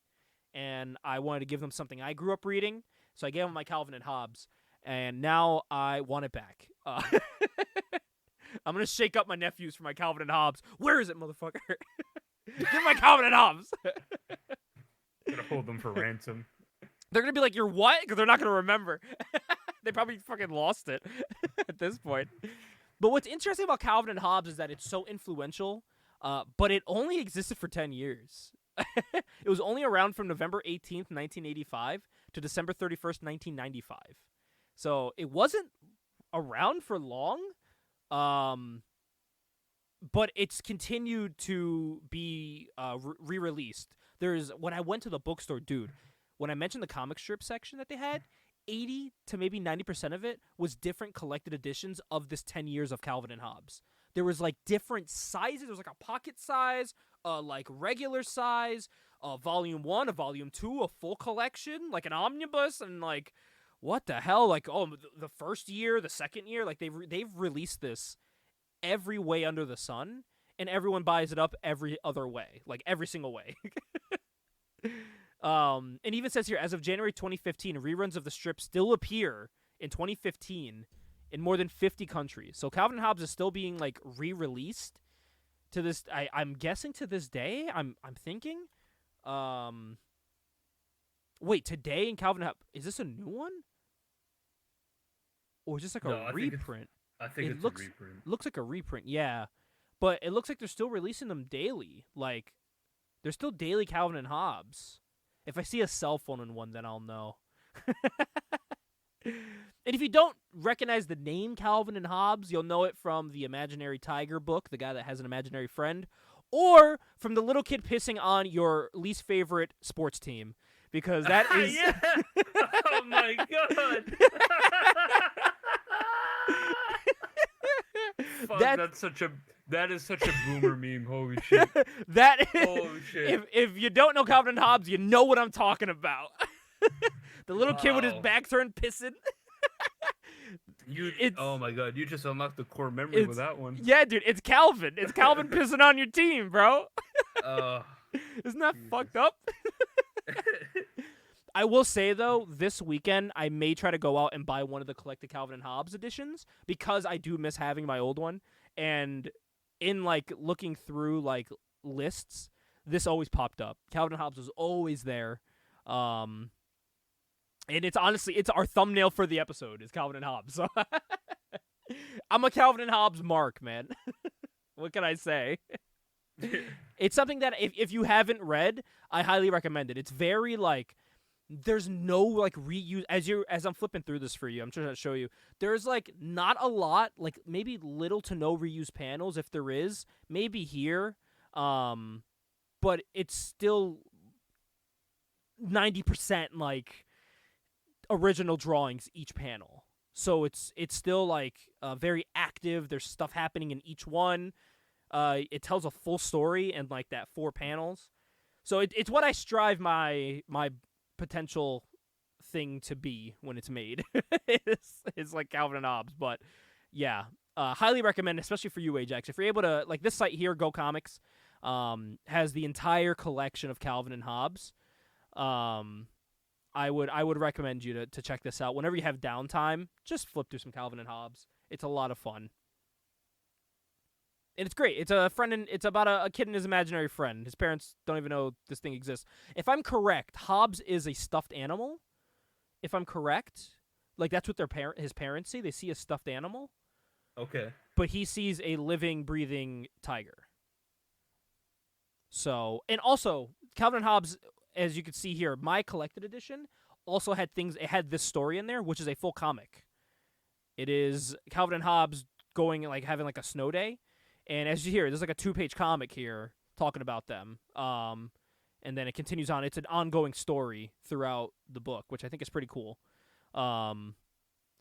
And I wanted to give them something I grew up reading, so I gave them my Calvin and Hobbes, and now I want it back. I'm going to shake up my nephews for my Calvin and Hobbes. Where is it, motherfucker? Give my Calvin and Hobbes. Gonna hold them for ransom. They're going to be like, you're what? Because they're not going to remember. They probably fucking lost it at this point. But what's interesting about Calvin and Hobbes is that it's so influential, but it only existed for 10 years. It was only around from November 18th, 1985 to December 31st, 1995. So it wasn't around for long, but it's continued to be re-released. When I went to the bookstore, dude, when I mentioned the comic strip section that they had, 80 to maybe 90% of it was different collected editions of this 10 years of Calvin and Hobbes. There was like different sizes. There was like a pocket size, like regular size, volume 1, a volume 2, a full collection, like an omnibus, and like, what the hell? Like, oh, the first year, the second year, like they've released this every way under the sun, and everyone buys it up every other way, like every single way. It even says here, as of January 2015, reruns of the strip still appear in 2015 in more than 50 countries. So Calvin and Hobbes is still being like re-released to this. I'm guessing to this day. I'm thinking. Wait, today in Calvin and Hobbes, is this a new one? Or is this like a reprint? I think it's a reprint. Looks like a reprint, yeah. But it looks like they're still releasing them daily. Like, they're still daily Calvin and Hobbes. If I see a cell phone in one, then I'll know. And if you don't recognize the name Calvin and Hobbes, you'll know it from the Imaginary Tiger book, the guy that has an imaginary friend, or from the little kid pissing on your least favorite sports team. Because that is... Yeah! Oh, my God! Fuck, that is such a boomer meme. Holy shit. Holy shit. If you don't know Calvin and Hobbes, you know what I'm talking about. The little kid with his back turned pissing. Oh my God, you just unlocked the core memory with that one. Yeah, dude, it's Calvin. It's Calvin pissing on your team, bro. Isn't that fucked up? I will say, though, this weekend, I may try to go out and buy one of the collected Calvin and Hobbes editions because I do miss having my old one. And in, like, looking through, like, lists, this always popped up. Calvin and Hobbes was always there. And it's honestly, it's our thumbnail for the episode is Calvin and Hobbes. So I'm a Calvin and Hobbes mark, man. What can I say? It's something that if you haven't read, I highly recommend it. It's very, like... There's no, like, reuse. As I'm flipping through this for you, I'm trying to show you. There's, like, not a lot, like, maybe little to no reuse panels, if there is. Maybe here. But it's still 90%, like, original drawings each panel. So it's still, like, very active. There's stuff happening in each one. It tells a full story in, like, that 4 panels. So it's what I strive my potential thing to be when it's made. It's like Calvin and Hobbes, but yeah, highly recommend, especially for you, Ajax. If you're able to, like, this site here, Go Comics, has the entire collection of Calvin and Hobbes. I would recommend you to check this out whenever you have downtime. Just flip through some Calvin and Hobbes. It's a lot of fun. And it's great. It's about a kid and his imaginary friend. His parents don't even know this thing exists. If I'm correct, Hobbes is a stuffed animal. If I'm correct, like, that's what his parents see. They see a stuffed animal. Okay. But he sees a living, breathing tiger. So, and also, Calvin and Hobbes, as you can see here, my collected edition also had things. It had this story in there, which is a full comic. It is Calvin and Hobbes going, like, having, like, a snow day. And as you hear, there's like a 2-page comic here talking about them. And then it continues on. It's an ongoing story throughout the book, which I think is pretty cool. So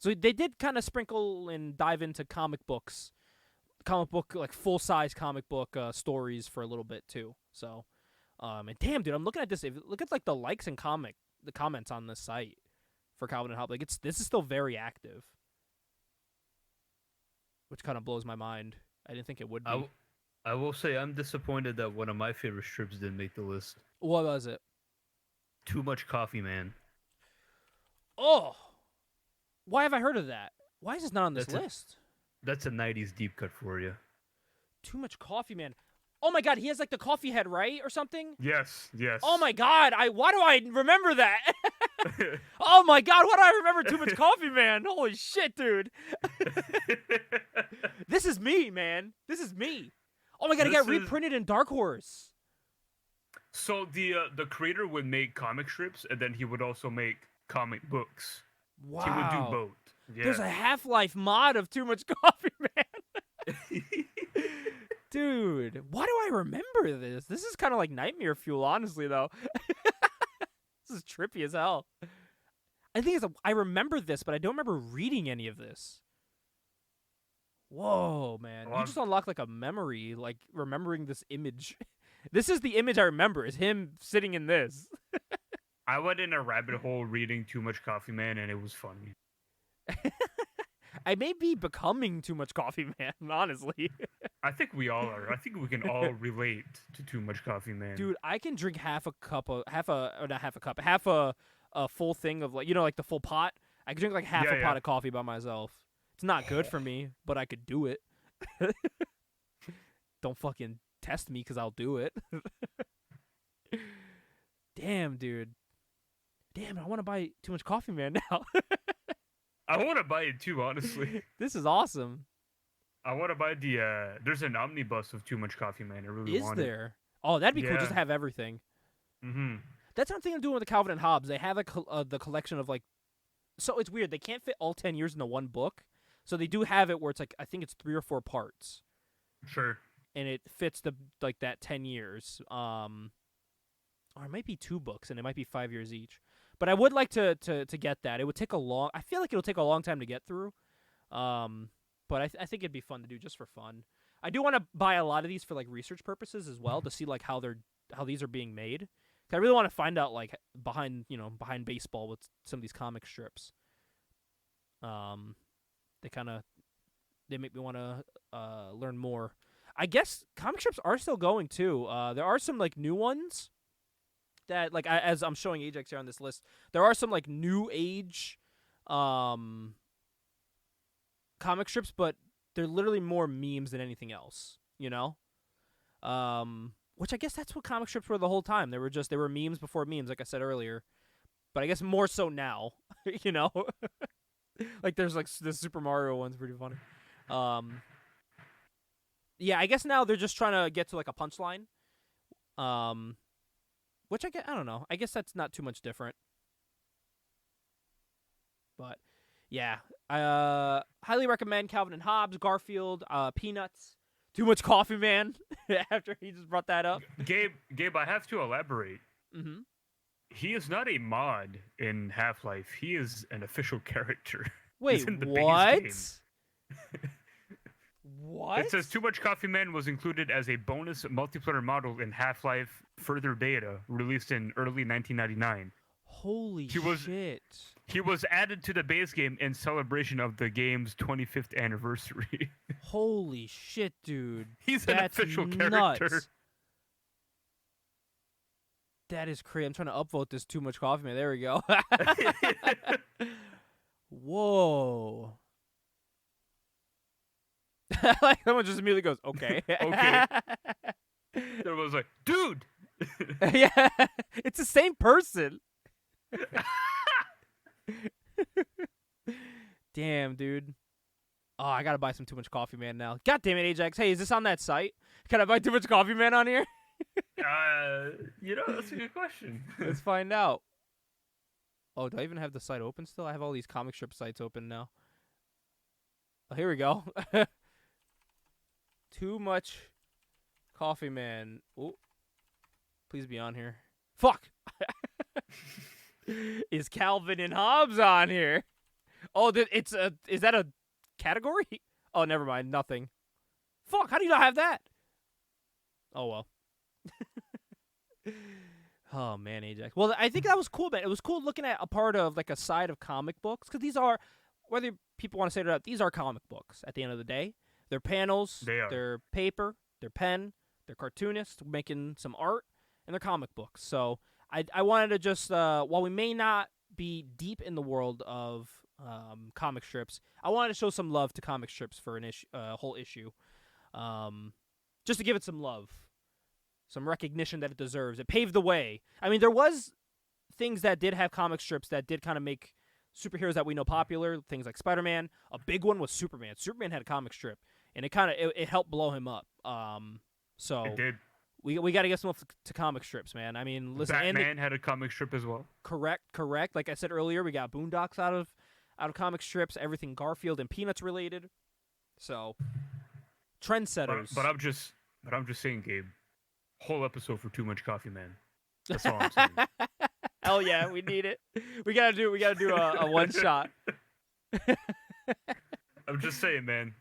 they did kind of sprinkle and dive into comic book, like full-size comic book stories for a little bit too. So, and damn, dude, I'm looking at this. Look at, like, the likes and the comments on this site for Calvin and Hobbes. Like, this is still very active, which kind of blows my mind. I didn't think it would be. I will say I'm disappointed that one of my favorite strips didn't make the list. What was it? Too Much Coffee Man. Oh! Why have I heard of that? Why is this not on this list? That's a 90s deep cut for you. Too Much Coffee Man. Oh my God, he has, like, the coffee head, right? Or something? Yes. Oh my God, why do I remember that? Oh my God, why do I remember Too Much Coffee Man? Holy shit, dude. This is me, man. This is me. Oh my God, it got reprinted in Dark Horse. So the creator would make comic strips, and then he would also make comic books. Wow. He would do both. Yeah. There's a Half-Life mod of Too Much Coffee Man. Dude, why do I remember this? This is kind of like nightmare fuel, honestly, though. This is trippy as hell. I think I remember this, but I don't remember reading any of this. Whoa, man. You just unlocked, like, a memory, like, remembering this image. This is the image I remember, is him sitting in this. I went in a rabbit hole reading Too Much Coffee Man, and it was funny. I may be becoming Too Much Coffee Man, honestly. I think we all are. I think we can all relate to Too Much Coffee Man. Dude, I can drink half a full thing of like, like the full pot. I could drink like half a pot of coffee by myself. It's not good for me, but I could do it. Don't fucking test me because I'll do it. Damn, dude. Damn, I want to buy Too Much Coffee Man now. I want to buy it too, honestly. This is awesome. I want to buy the. There's an omnibus of Too Much Coffee Man. I really want it. Is there? Oh, that'd be cool just to have everything. Mm-hmm. That's something I'm doing with the Calvin and Hobbes. They have the collection of like. So it's weird. They can't fit all 10 years into one book. So they do have it where it's like, I think it's 3 or 4 parts. Sure. And it fits that 10 years. Or it might be 2 books, and it might be 5 years each. But I would like to get that. It would take I feel like it'll take a long time to get through. But I think it'd be fun to do just for fun. I do want to buy a lot of these for like research purposes as well, to see like how these are being made. 'Cause I really want to find out like behind baseball with some of these comic strips. They make me want to learn more. I guess comic strips are still going too. There are some like new ones that like as I'm showing Ajax here on this list, there are some like new age comic strips, but they're literally more memes than anything else, which I guess that's what comic strips were the whole time. They were memes before memes, like I said earlier, but I guess more so now. Like there's like the Super Mario one's pretty funny. Yeah, I guess now they're just trying to get to like a punchline. Which I don't know. I guess that's not too much different. But yeah, I highly recommend Calvin and Hobbes, Garfield, Peanuts, Too Much Coffee Man. After he just brought that up, Gabe, I have to elaborate. Mm-hmm. He is not a mod in Half-Life. He is an official character. Wait, in the what? base game. What? It says Too Much Coffee Man was included as a bonus multiplayer model in Half-Life Further Beta, released in early 1999. Holy shit. He was added to the base game in celebration of the game's 25th anniversary. Holy shit, dude. He's an official character. Nuts. That is crazy. I'm trying to upvote this Too Much Coffee Man. There we go. Whoa. Like someone just immediately goes, okay. Okay. There was like, dude. Yeah, it's the same person. Damn, dude. Oh, I gotta buy some Too Much Coffee Man now. God damn it, Ajax. Hey, is this on that site? Can I buy Too Much Coffee Man on here? That's a good question. Let's find out. Oh, do I even have the site open still? I have all these comic strip sites open now. Oh, here we go. Too Much Coffee Man. Oh, please be on here. Fuck. Is Calvin and Hobbes on here? Oh, is that a category? Oh, never mind. Nothing. Fuck, how do you not have that? Oh, well. Oh, man, Ajax. Well, I think that was cool, man. It was cool looking at a part of, like, a side of comic books. Because these are, whether people want to say it or not, these are comic books at the end of the day. They're panels. They are. They're paper. They're pen. They're cartoonists making some art. And they're comic books. So I wanted to just, while we may not be deep in the world of comic strips, I wanted to show some love to comic strips for a whole issue. Just to give it some love. Some recognition that it deserves. It paved the way. I mean, there was things that did have comic strips that did kind of make superheroes that we know popular. Things like Spider-Man. A big one was Superman. Superman had a comic strip, and it helped blow him up. So It did. we got to get some love to comic strips, man. I mean, listen. Batman had a comic strip as well. Correct. Like I said earlier, we got Boondocks out of comic strips. Everything Garfield and Peanuts related. So trendsetters. But I'm just saying, Gabe. Whole episode for Too Much Coffee Man. That's all I'm saying. Hell yeah, we need it. We gotta do a one shot. I'm just saying, man.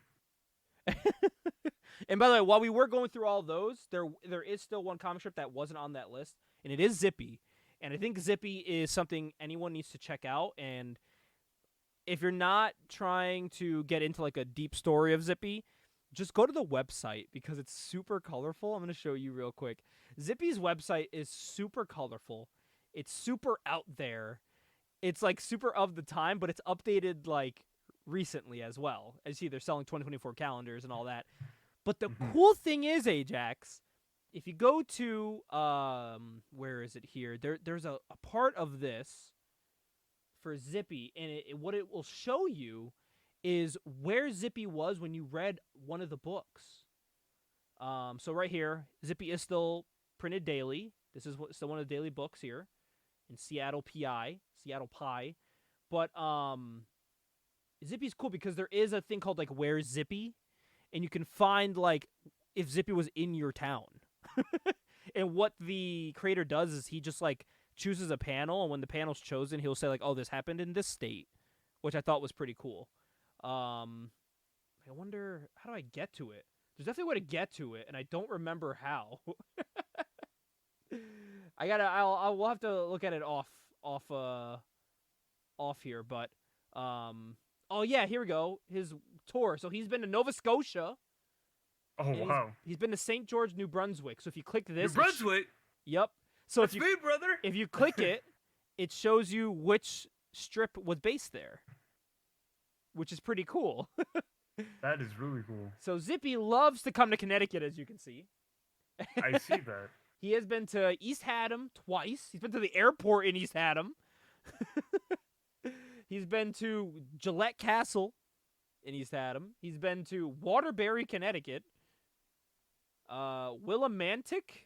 And by the way, while we were going through all those, there is still one comic strip that wasn't on that list, and it is Zippy. And I think Zippy is something anyone needs to check out. And if you're not trying to get into like a deep story of Zippy, just go to the website because it's super colorful. I'm going to show you real quick. Zippy's website is super colorful. It's super out there. It's like super of the time, but it's updated like recently as well. As you see, they're selling 2024 calendars and all that. But the cool thing is, Ajax, if you go to where is it here? There's a part of this for Zippy, and what it will show you is where Zippy was when you read one of the books. So right here, Zippy is still printed daily. This is still one of the daily books here in Seattle Pie. But Zippy's cool because there is a thing called like Where's Zippy, and you can find like if Zippy was in your town. And what the creator does is he just like chooses a panel, and when the panel's chosen, he'll say like, "Oh, this happened in this state," which I thought was pretty cool. I wonder, how do I get to it? There's definitely a way to get to it, and I don't remember how. We'll have to look at it off here, but oh yeah, here we go. His tour. So he's been to Nova Scotia. Oh wow. He's been to St. George, New Brunswick. So if you click this, New Brunswick. Yep. So That's me, brother. If you click it, it shows you which strip was based there, which is pretty cool. That is really cool. So Zippy loves to come to Connecticut, as you can see. I see that. He has been to East Haddam twice. He's been to the airport in East Haddam. He's been to Gillette Castle in East Haddam. He's been to Waterbury, Connecticut. Willimantic.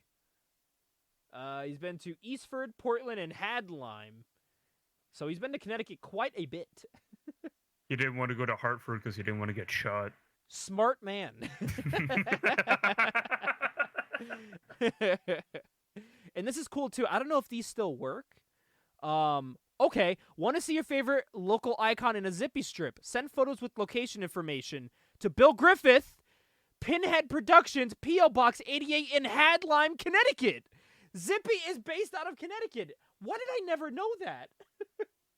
He's been to Eastford, Portland, and Hadlime. So he's been to Connecticut quite a bit. He didn't want to go to Hartford because he didn't want to get shot. Smart man. And this is cool too. I don't know if these still work. Okay, want to see your favorite local icon in a Zippy strip? Send photos with location information to Bill Griffith, Pinhead Productions, P.O. Box 88 in Hadlime, Connecticut. Zippy is based out of Connecticut. Why did I never know that?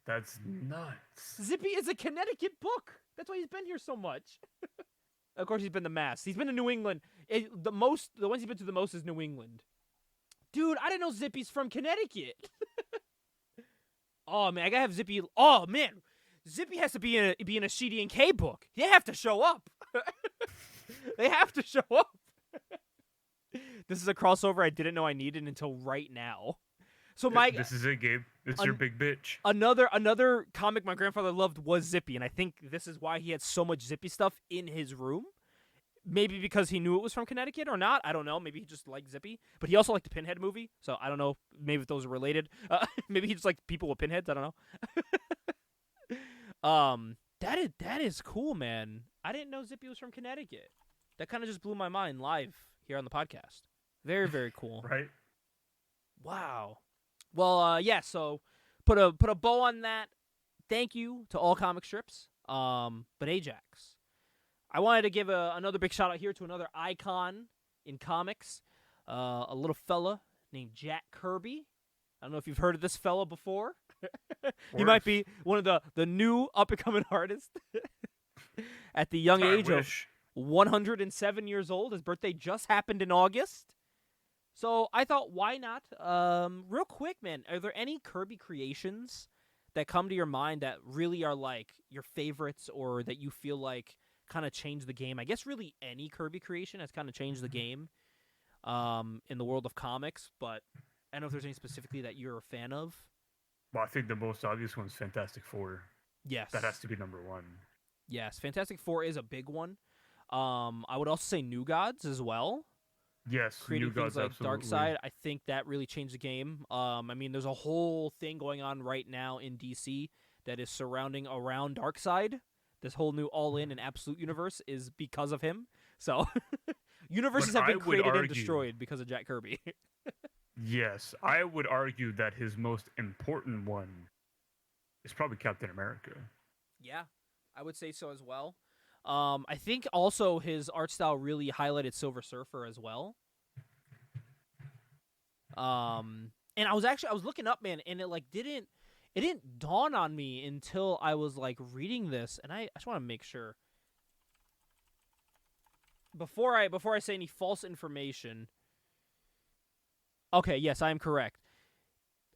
That's nuts. Zippy is a Connecticut book. That's why he's been here so much. Of course, he's been to Mass. He's been to New England. The ones he's been to the most is New England. Dude, I didn't know Zippy's from Connecticut. Oh man, I gotta have Zippy. Oh man, Zippy has to be in a CD&K book. They have to show up. They have to show up. This is a crossover I didn't know I needed until right now. So this is it, Gabe. It's your big bitch. Another comic my grandfather loved was Zippy, and I think this is why he had so much Zippy stuff in his room. Maybe because he knew it was from Connecticut or not. I don't know. Maybe he just liked Zippy. But he also liked the Pinhead movie, so I don't know. Maybe if those are related. Maybe he just liked people with pinheads. I don't know. That is cool, man. I didn't know Zippy was from Connecticut. That kind of just blew my mind live here on the podcast. Very, very cool. Right? Wow. Well, yeah, so put a bow on that. Thank you to all comic strips. But Ajax, I wanted to give another big shout out here to another icon in comics, a little fella named Jack Kirby. I don't know if you've heard of this fella before. He might be one of the new up-and-coming artists at the young age of 107 years old. His birthday just happened in August. So I thought, why not? Real quick, man, are there any Kirby creations that come to your mind that really are like your favorites or that you feel like kind of changed the game? I guess really any Kirby creation has kind of changed the game in the world of comics, but I don't know if there's any specifically that you're a fan of. Well, I think the most obvious one's Fantastic Four. Yes. That has to be number one. Yes, Fantastic Four is a big one. I would also say New Gods as well. Yes, creating New things Gods, like absolutely. Darkseid, I think that really changed the game. I mean, there's a whole thing going on right now in DC that is surrounding around Darkseid. This whole new all-in and absolute universe is because of him. So, universes have been created and destroyed because of Jack Kirby. Yes, I would argue that his most important one is probably Captain America. Yeah, I would say so as well. I think also his art style really highlighted Silver Surfer as well. And I was looking up, man, and it it didn't dawn on me until I was like reading this, and I just want to make sure before I say any false information. Okay, yes, I am correct.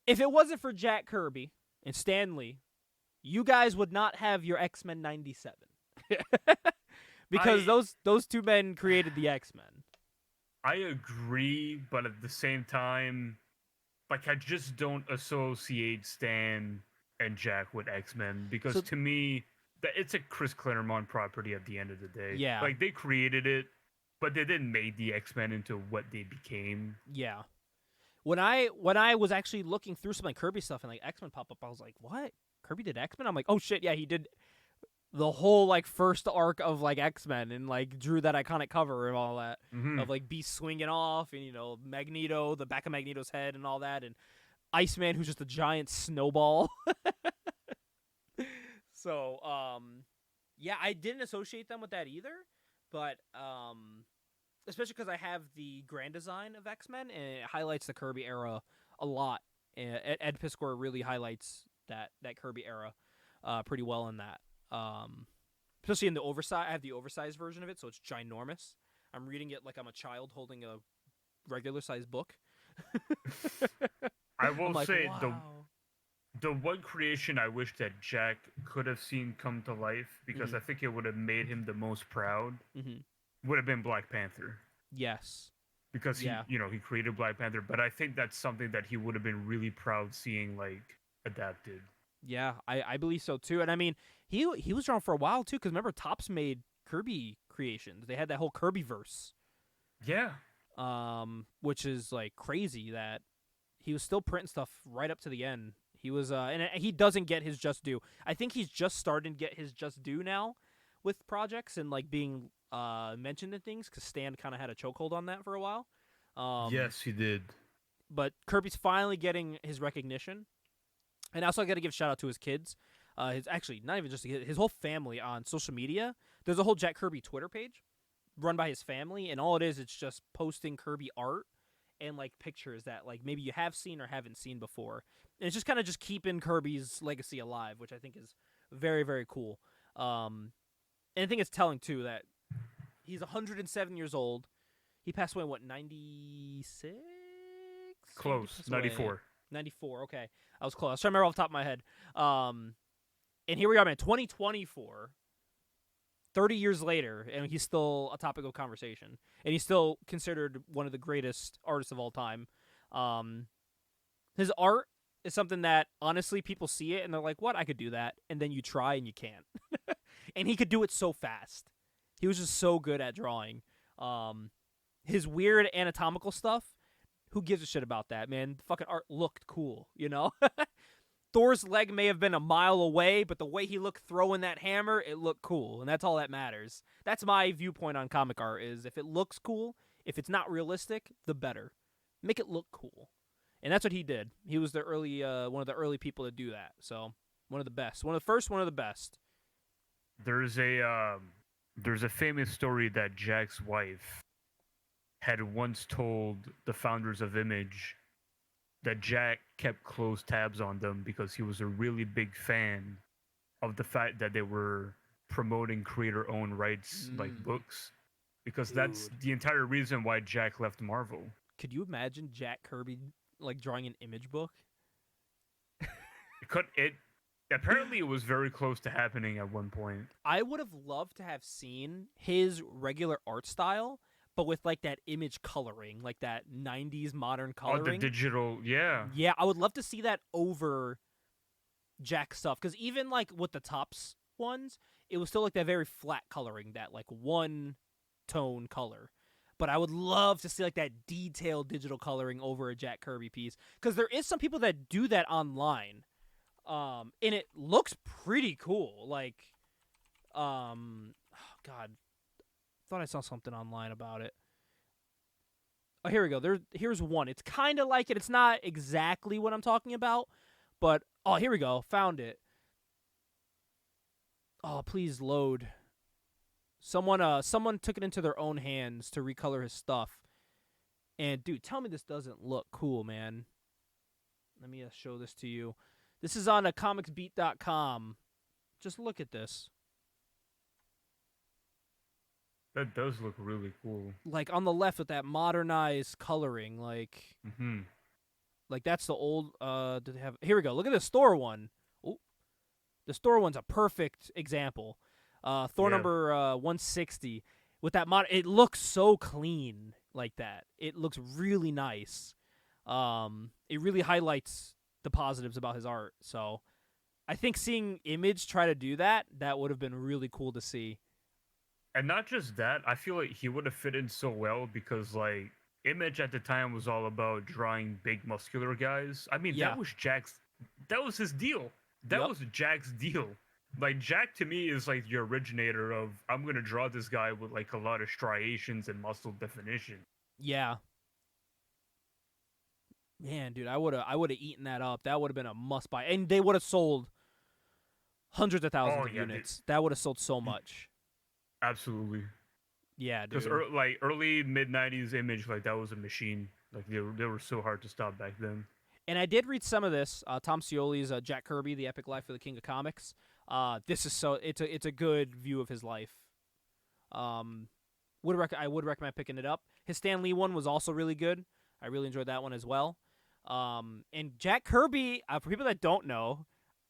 If it wasn't for Jack Kirby and Stan Lee, you guys would not have your X-Men 97. Because those two men created the X-Men. I agree, but at the same time, like, I just don't associate Stan and Jack with X-Men because to me, it's a Chris Claremont property at the end of the day. Yeah. Like, they created it, but they didn't make the X-Men into what they became. Yeah. When I was actually looking through some like Kirby stuff and like X-Men pop up, I was like, what? Kirby did X-Men? I'm like, oh shit, yeah, he did the whole like first arc of like X-Men and like drew that iconic cover and all that of like Beast swinging off and, you know, Magneto, the back of Magneto's head and all that, and Iceman, who's just a giant snowball. So yeah, I didn't associate them with that either, but especially because I have the grand design of X-Men, and it highlights the Kirby era a lot. Ed Piskor really highlights that Kirby era pretty well in that. Especially in the oversized. I have the oversized version of it, so it's ginormous. I'm reading it like I'm a child holding a regular-sized book. I will say, wow. the one creation I wish that Jack could have seen come to life, because I think it would have made him the most proud, would have been Black Panther. Yes. Because he created Black Panther, but I think that's something that he would have been really proud seeing like adapted. Yeah, I believe so too. And I mean, he was drawn for a while too, because remember Topps made Kirby creations. They had that whole Kirby verse. Yeah. Which is like crazy that he was still printing stuff right up to the end. He was and he doesn't get his just due. I think he's just starting to get his just due now with projects and like being mentioned in things, because Stan kind of had a chokehold on that for a while. Yes, he did. But Kirby's finally getting his recognition. And also I got to give shout out to his kids. His actually not even just his whole family on social media. There's a whole Jack Kirby Twitter page run by his family, and all it is, it's just posting Kirby art and like pictures that like maybe you have seen or haven't seen before. And it's just kind of just keeping Kirby's legacy alive, which I think is very, very cool. And I think it's telling too that he's 107 years old. He passed away in what, 96? Close, 94. 94, okay. I was close. I was trying to remember off the top of my head. And here we are, man, 2024, 30 years later, and he's still a topic of conversation. And he's still considered one of the greatest artists of all time. His art is something that, honestly, people see it, and they're like, what? I could do that. And then you try, and you can't. And he could do it so fast. He was just so good at drawing. His weird anatomical stuff, who gives a shit about that, man? The fucking art looked cool, you know? Thor's leg may have been a mile away, but the way he looked throwing that hammer, it looked cool, and that's all that matters. That's my viewpoint on comic art, is if it looks cool, if it's not realistic, the better. Make it look cool. And that's what he did. He was the early, one of the early people to do that. So, one of the best. One of the first, one of the best. There's a famous story that Jack's wife had once told the founders of Image that Jack kept close tabs on them because he was a really big fan of the fact that they were promoting creator-owned rights, like books, because that's the entire reason why Jack left Marvel. Could you imagine Jack Kirby like drawing an Image book? Apparently it was very close to happening at one point. I would have loved to have seen his regular art style, but with like that Image coloring, like that 90s modern coloring. Oh, the digital, yeah. Yeah, I would love to see that over Jack stuff, because even like with the Topps ones, it was still like that very flat coloring, that like one tone color. But I would love to see like that detailed digital coloring over a Jack Kirby piece, because there is some people that do that online, and it looks pretty cool. Like, oh God, thought I saw something online about it. Oh, here we go. Here's one. It's kind of like it. It's not exactly what I'm talking about, but oh, here we go. Found it. Oh, please load. Someone took it into their own hands to recolor his stuff. And dude, tell me this doesn't look cool, man. Let me show this to you. This is on comicsbeat.com. Just look at this. That does look really cool. Like on the left with that modernized coloring, like that's the old. Do they have? Here we go. Look at the store one. Oh, the store one's a perfect example. Thor number 160 with that mod. It looks so clean like that. It looks really nice. It really highlights the positives about his art. So, I think seeing Image try to do that would have been really cool to see. And not just that, I feel like he would have fit in so well because like Image at the time was all about drawing big muscular guys. I mean, that was his deal. That was Jack's deal. Like Jack to me is like the originator of I'm gonna draw this guy with like a lot of striations and muscle definition. Yeah. Man, dude, I would have eaten that up. That would have been a must buy, and they would have sold hundreds of thousands of units. That would have sold so much. Absolutely. Yeah, dude. Because early mid '90s Image, like that was a machine. Like they were so hard to stop back then. And I did read some of this. Tom Scioli's Jack Kirby, The Epic Life of the King of Comics. This is it's a good view of his life. I would recommend picking it up. His Stan Lee one was also really good. I really enjoyed that one as well. And Jack Kirby, for people that don't know,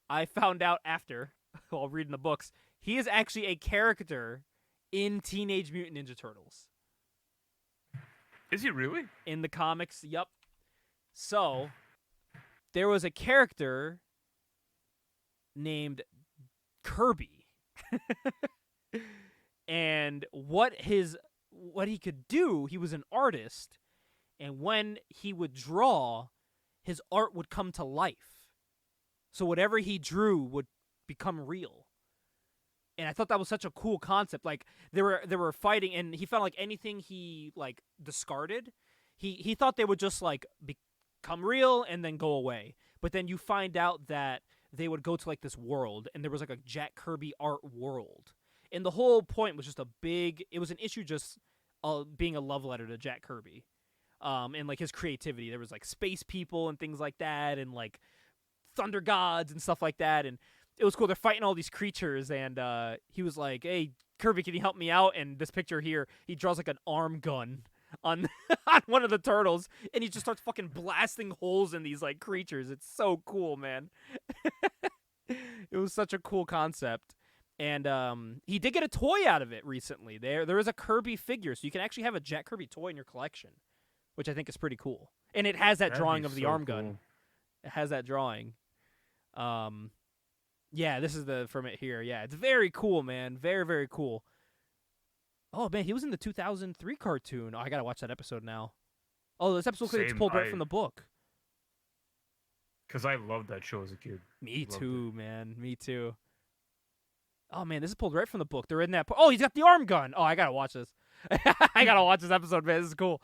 I found out after while reading the books, he is actually a character in Teenage Mutant Ninja Turtles. Is he really? In the comics, yep. So, there was a character named Kirby. And what he could do, he was an artist, and when he would draw, his art would come to life. So whatever he drew would become real. And I thought that was such a cool concept. Like they were fighting, and he felt like anything he like discarded, he thought they would just like become real and then go away. But then you find out that they would go to like this world, and there was like a Jack Kirby art world. And the whole point was just it was an issue just being a love letter to Jack Kirby. And like his creativity. There was like space people and things like that, and like thunder gods and stuff like that, and it was cool. They're fighting all these creatures, and he was like, "Hey, Kirby, can you help me out?" And this picture here, he draws like an arm gun on on one of the turtles, and he just starts fucking blasting holes in these like creatures. It's so cool, man. It was such a cool concept, and he did get a toy out of it recently. There is a Kirby figure, so you can actually have a Jack Kirby toy in your collection, which I think is pretty cool. And it has that drawing of the arm gun. It has that drawing. Yeah, this is from it here. Yeah, it's very cool, man. Very, very cool. Oh, man, he was in the 2003 cartoon. Oh, I got to watch that episode now. Oh, this episode looks like it's pulled right from the book. Because I loved that show as a kid. Me too, man. Me too. Oh, man, this is pulled right from the book. They're in that. Oh, he's got the arm gun. Oh, I got to watch this. I got to watch this episode, man. This is cool.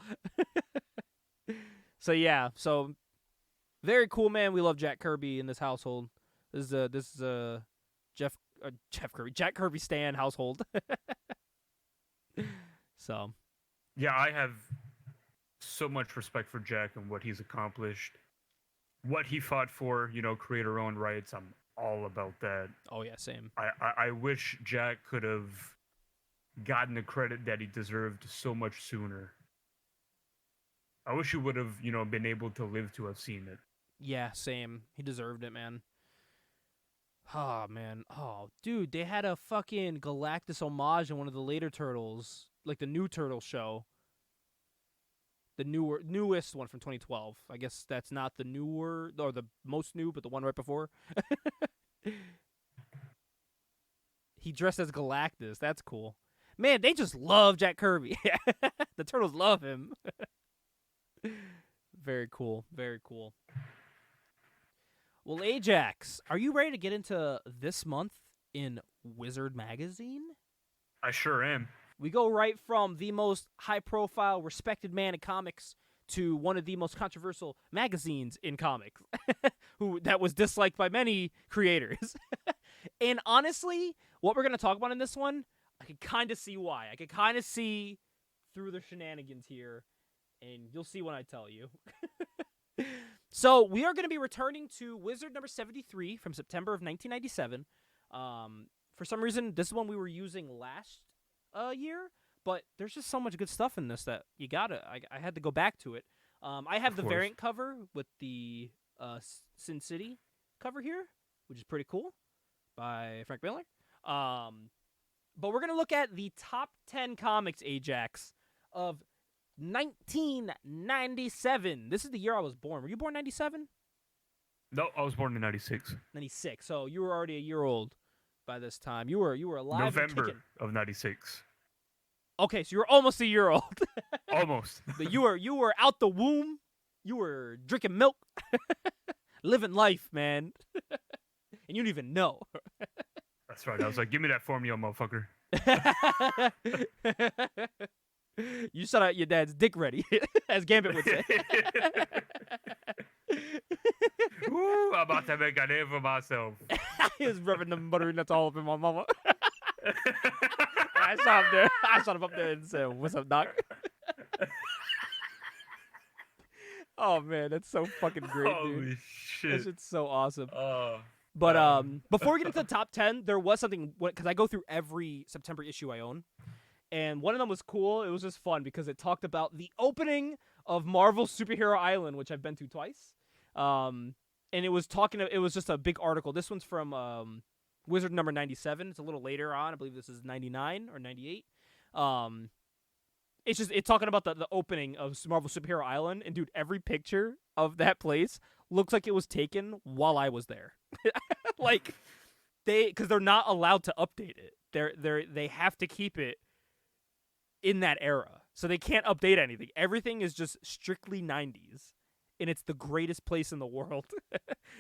So, yeah. So, very cool, man. We love Jack Kirby in this household. This is Jack Kirby stan household. So, yeah, I have so much respect for Jack and what he's accomplished, what he fought for. Creator-owned rights. I'm all about that. Oh yeah, same. I wish Jack could have gotten the credit that he deserved so much sooner. I wish he would have, been able to live to have seen it. Yeah, same. He deserved it, man. Oh, man. Oh, dude, they had a fucking Galactus homage in one of the later Turtles, like the new Turtle show. The newest one from 2012. I guess that's not the newer, or the most new, but the one right before. He dressed as Galactus. That's cool. Man, they just love Jack Kirby. The Turtles love him. Very cool. Very cool. Well, Ajax, are you ready to get into this month in Wizard Magazine? I sure am. We go right from the most high-profile, respected man in comics to one of the most controversial magazines in comics, that was disliked by many creators. And honestly, what we're going to talk about in this one, I can kind of see why. I can kind of see through the shenanigans here, and you'll see when I tell you. So we are going to be returning to Wizard number 73 from September of 1997. For some reason, this is one we were using last year, but there's just so much good stuff in this that I had to go back to it. I have the variant cover with the Sin City cover here, which is pretty cool, by Frank Miller. But we're going to look at the top 10 comics, Ajax, of 1997. This is the year I was born. Were you born 97? No, I was born in 96. 96. So you were already a year old by this time. You were alive. November of 96. Okay, so you were almost a year old. Almost. But you were out the womb. You were drinking milk, living life, man. And you didn't even know. That's right. I was like, give me that formula, motherfucker. You saw your dad's dick ready, as Gambit would say. Ooh, I'm about to make a name for myself. He was rubbing them buttery nuts all up in my mama. I saw him there. I saw him up there and said, "What's up, Doc?" Oh man, that's so fucking great, dude. Holy shit. That shit's so awesome. But before we get into the top 10, there was something, because I go through every September issue I own, and one of them was cool. It was just fun because it talked about the opening of Marvel Superhero Island, which I've been to twice. And it was just a big article. This one's from Wizard number 97. It's a little later on. I believe this is 99 or 98. It's talking about the opening of Marvel Superhero Island, and dude, every picture of that place looks like it was taken while I was there. Like because they're not allowed to update it. They have to keep it in that era, so they can't update anything. Everything is just strictly 90s, and it's the greatest place in the world.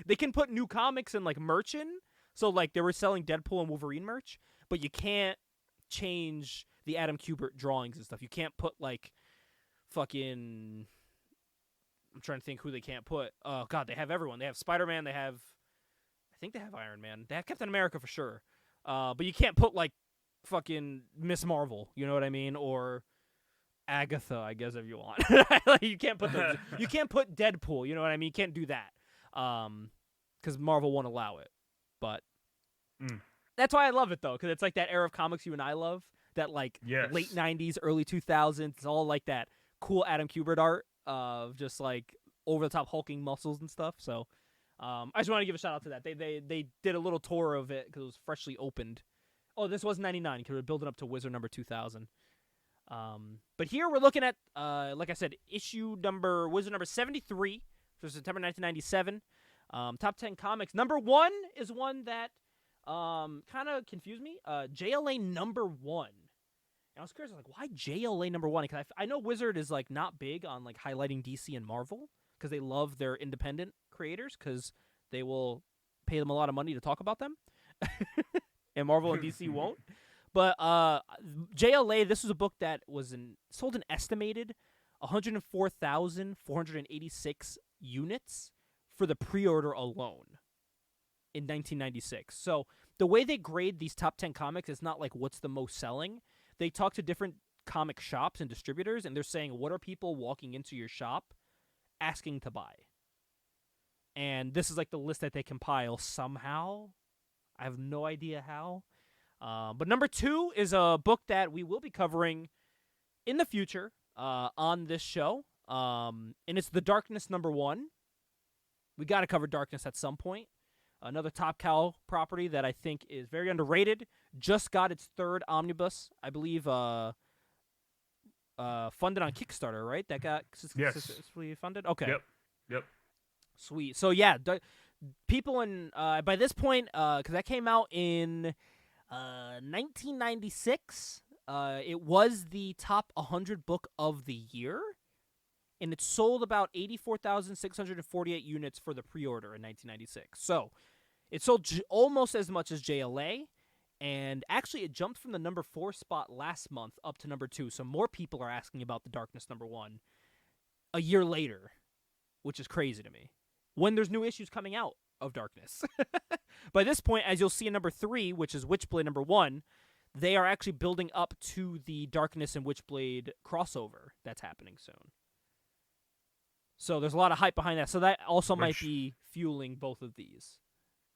They can put new comics and like merch in, so like they were selling Deadpool and Wolverine merch, but you can't change the Adam Kubert drawings and stuff. You can't put like fucking. I'm trying to think who they can't put. Oh god, they have everyone. They have Spider-Man. They have. I think they have Iron Man. They have Captain America for sure. But you can't put like fucking Miss Marvel. You know what I mean? Or Agatha, I guess, if you want. Like, you can't put you can't put Deadpool. You know what I mean? You can't do that. Because Marvel won't allow it. But that's why I love it though, because it's like that era of comics you and I love. That like late 90s, early 2000s. It's all like that cool Adam Kubert art of just like over the top hulking muscles and stuff. So I just want to give a shout out to that. They did a little tour of it because it was freshly opened. Oh, this was 99 because we're building up to Wizard number 2000. But here we're looking at like I said, Wizard number 73 for September 1997. Top 10 comics. Number 1 is one that kind of confused me. JLA number 1. And I was curious, like, why JLA number 1? Because I know Wizard is like not big on like highlighting DC and Marvel because they love their independent creators because they will pay them a lot of money to talk about them, and Marvel and DC won't. But JLA, this was a book that was sold an estimated 104,486 units for the pre-order alone in 1996. So the way they grade these top 10 comics is not like what's the most selling. They talk to different comic shops and distributors, and they're saying, what are people walking into your shop asking to buy? And this is like the list that they compile somehow. I have no idea how. But number 2 is a book that we will be covering in the future on this show. And it's The Darkness number 1. We got to cover Darkness at some point. Another Top Cow property that I think is very underrated. Just got its 3rd omnibus, I believe, funded on Kickstarter, right? That got successfully funded? Okay. Yep. Sweet. So, yeah, people in, by this point, because that came out in 1996, it was the top 100 book of the year. And it sold about 84,648 units for the pre-order in 1996. So it sold almost as much as JLA, and actually it jumped from the number 4 spot last month up to number 2. So more people are asking about The Darkness number 1 a year later, which is crazy to me, when there's new issues coming out of Darkness. By this point, as you'll see in number 3, which is Witchblade number 1, they are actually building up to the Darkness and Witchblade crossover that's happening soon. So there's a lot of hype behind that. So that also might Which- be fueling both of these.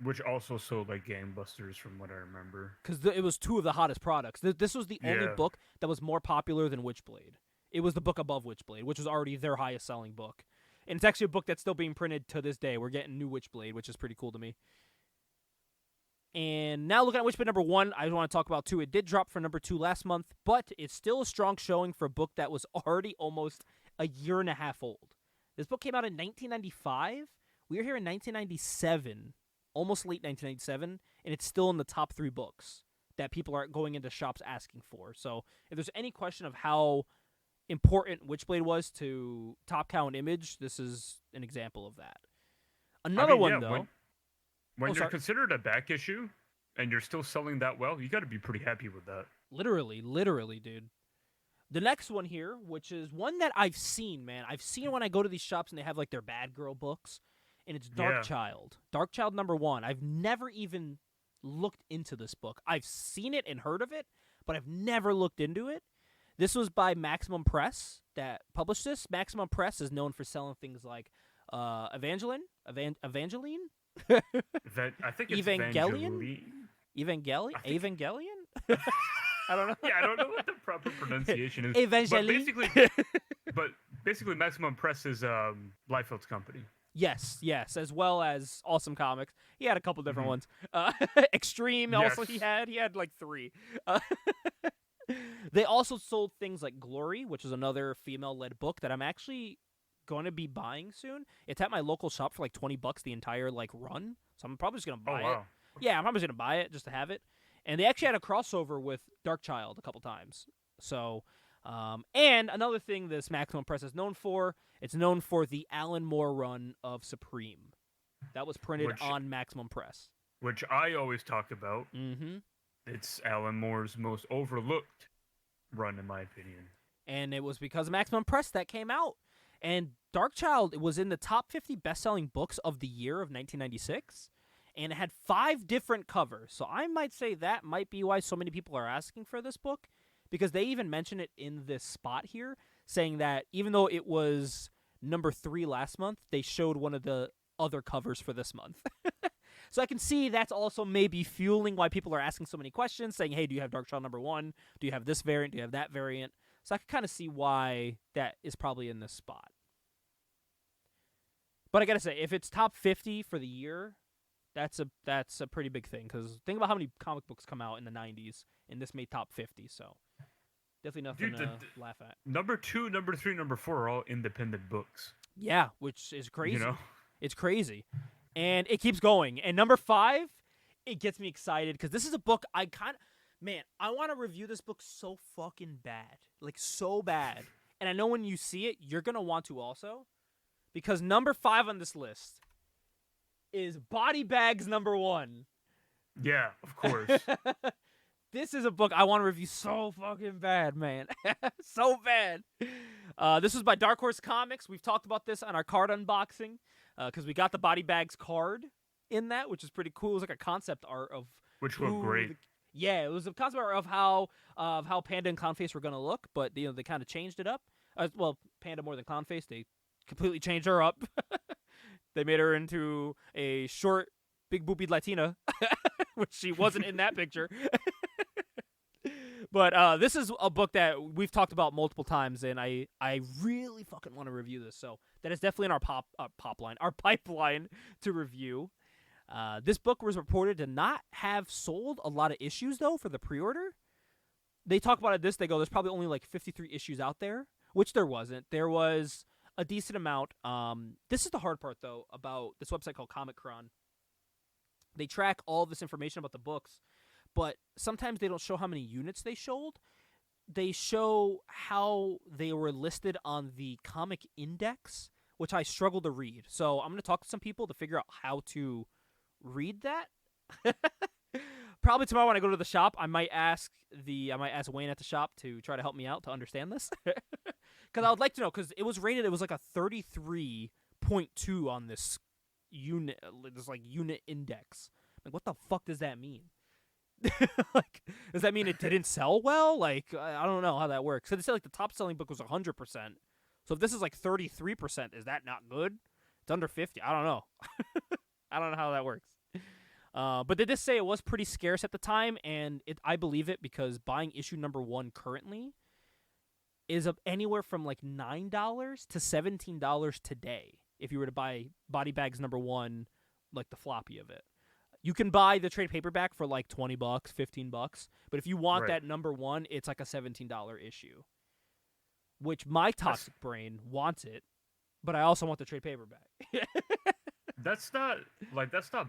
Which also sold like gangbusters, from what I remember. Because it was two of the hottest products. This was the only Yeah. book that was more popular than Witchblade. It was the book above Witchblade, which was already their highest selling book. And it's actually a book that's still being printed to this day. We're getting new Witchblade, which is pretty cool to me. And now looking at Witchblade number 1, I want to talk about 2. It did drop for number 2 last month, but it's still a strong showing for a book that was already almost a year and a half old. This book came out in 1995. We are here in 1997, almost late 1997, and it's still in the top 3 books that people are going into shops asking for. So if there's any question of how important Witchblade was to Top Cow and Image, this is an example of that. Another one, though. When you're sorry. considered a back issue and you're still selling that well, you got to be pretty happy with that. Literally, dude. The next one here, which is one that I've seen, man. I've seen when I go to these shops and they have like their bad girl books, and it's Dark Yeah. Child. Dark Child number 1. I've never even looked into this book. I've seen it and heard of it, but I've never looked into it. This was by Maximum Press that published this. Maximum Press is known for selling things like Evangeline? I think it's Evangelion? Evangelion? I think- Evangelion? I don't know. Yeah, I don't know what the proper pronunciation is. Evangeline? But basically, Maximum Press is Liefeld's company. Yes, as well as Awesome Comics. He had a couple different Mhm. ones. Extreme also Yes. he had like 3. They also sold things like Glory, which is another female-led book that I'm actually going to be buying soon. It's at my local shop for like $20 the entire like run. So I'm probably just going to Oh buy it. wow! Yeah, I'm probably just going to buy it just to have it. And they actually had a crossover with Dark Child a couple times. So, and another thing this Maximum Press is known for, it's known for the Alan Moore run of Supreme. That was printed Which- on Maximum Press. Which I always talk about. Mm-hmm. It's Alan Moore's most overlooked run, in my opinion. And it was because of Maximum Press that came out. And Dark Child was in the top 50 best-selling books of the year of 1996. And it had 5 different covers. So I might say that might be why so many people are asking for this book. Because they even mention it in this spot here, saying that even though it was number 3 last month, they showed one of the other covers for this month. So I can see that's also maybe fueling why people are asking so many questions, saying, hey, do you have Dark Child number 1? Do you have this variant? Do you have that variant? So I can kind of see why that is probably in this spot. But I got to say, if it's top 50 for the year, that's a pretty big thing. Because think about how many comic books come out in the 90s, and this made top 50. So definitely nothing Dude, to laugh at. Number 2, number 3, number 4 are all independent books. Yeah, which is crazy. You know? It's crazy. And it keeps going. And number 5, it gets me excited because this is a book I want to review this book so fucking bad. Like, so bad. And I know when you see it, you're going to want to also. Because number 5 on this list is Body Bags number 1. Yeah, of course. This is a book I want to review so fucking bad, man. So bad. This was by Dark Horse Comics. We've talked about this on our card unboxing because we got the Body Bags card in that, which is pretty cool. It was like a concept art of Which look great. Yeah, it was a concept art of how Panda and Clownface were gonna look, but they kind of changed it up. Well, Panda more than Clownface, they completely changed her up. They made her into a short, big boobied Latina, which she wasn't in that picture. But this is a book that we've talked about multiple times, and I really fucking want to review this. So that is definitely in our pipeline to review. This book was reported to not have sold a lot of issues, though, for the pre-order. They talk about it they go, there's probably only like 53 issues out there, which there wasn't. There was a decent amount. This is the hard part, though, about this website called Comic Cron. They track all this information about the books, but sometimes they don't show how many units they sold. They show how they were listed on the comic index, which I struggle to read. So I'm going to talk to some people to figure out how to read that. Probably tomorrow when I go to the shop, I might ask Wayne at the shop to try to help me out to understand this. Because I would like to know, because it was rated, it was like a 33.2 on this unit, unit index. Like, what the fuck does that mean? Like, does that mean it didn't sell well? Like, I don't know how that works. So they said like the top selling book was 100%. So if this is like 33%, is that not good? It's under 50. I don't know. I don't know how that works. But they did say it was pretty scarce at the time, and I believe it because buying issue number 1 currently is anywhere from like $9 to $17 today if you were to buy Body Bags number 1, like the floppy of it. You can buy the trade paperback for like $20, $15, but if you want that number 1, it's like a $17 issue. Which my toxic brain wants it, but I also want the trade paperback. That's not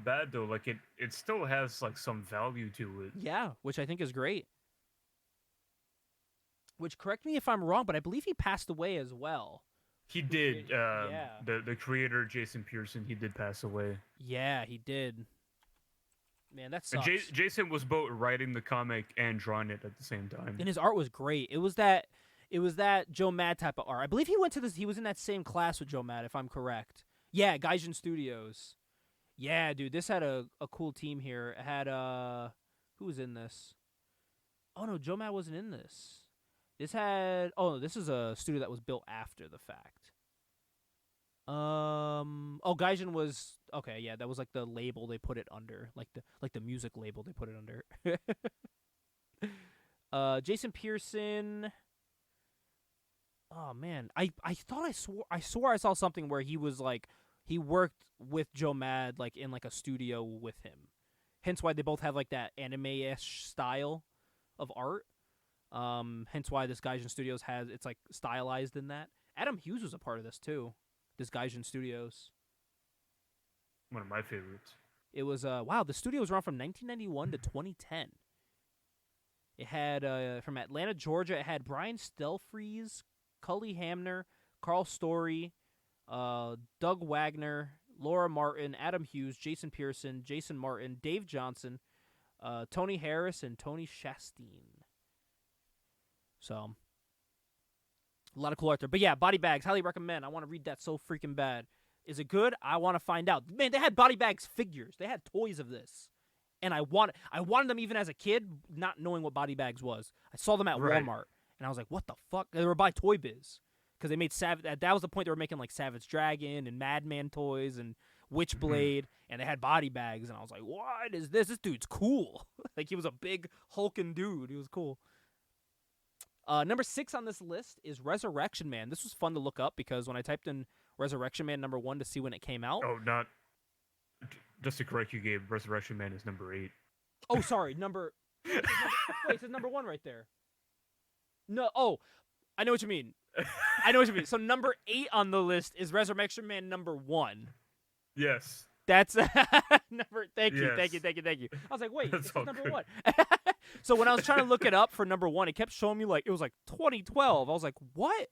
bad though. Like it still has like some value to it. Yeah, which I think is great. Which, correct me if I'm wrong, but I believe he passed away as well. He did. Yeah. The creator Jason Pearson, he did pass away. Yeah, he did. Man, that sucks. Jason was both writing the comic and drawing it at the same time. And his art was great. It was that Joe Mad type of art. I believe he went to this. He was in that same class with Joe Mad, if I'm correct. Yeah, Gaijin Studios. Yeah, dude, this had a cool team here. It had who was in this? Oh no, Joe Mad wasn't in this. This is a studio that was built after the fact. Gaijin was okay. Yeah, that was like the label they put it under, like the music label they put it under. Jason Pearson. Oh man, I swore I saw something where he was like he worked with Joe Mad like in like a studio with him. Hence why they both have like that anime-ish style of art. Hence why this Gaijin Studios it's like stylized in that. Adam Hughes was a part of this too. This Gaijin Studios. One of my favorites. It was the studio was around from 1991 to 2010. It had from Atlanta, Georgia. It had Brian Stelfreeze, Cully Hamner, Carl Story, Doug Wagner, Laura Martin, Adam Hughes, Jason Pearson, Jason Martin, Dave Johnson, Tony Harris, and Tony Shasteen. So, a lot of cool art there. But yeah, Body Bags, highly recommend. I want to read that so freaking bad. Is it good? I want to find out. Man, they had Body Bags figures. They had toys of this. And I wanted them even as a kid, not knowing what Body Bags was. I saw them at Walmart, and I was like, what the fuck? They were by Toy Biz. Because they made that was the point they were making like Savage Dragon and Madman toys and Witchblade, and they had Body Bags, and I was like, what is this? This dude's cool. Like, he was a big hulking dude. He was cool. Number 6 on this list is Resurrection Man. This was fun to look up because when I typed in Resurrection Man number 1 to see when it came out. Oh, not. Just to correct you, Gabe, Resurrection Man is number 8. Oh, sorry. Wait, it says number 1 right there. No, I know what you mean. So number 8 on the list is Resurrection Man number 1. Yes. That's number. Thank you. I was like, wait, this is number good. 1. So when I was trying to look it up for number 1, it kept showing me like it was like 2012. I was like, what?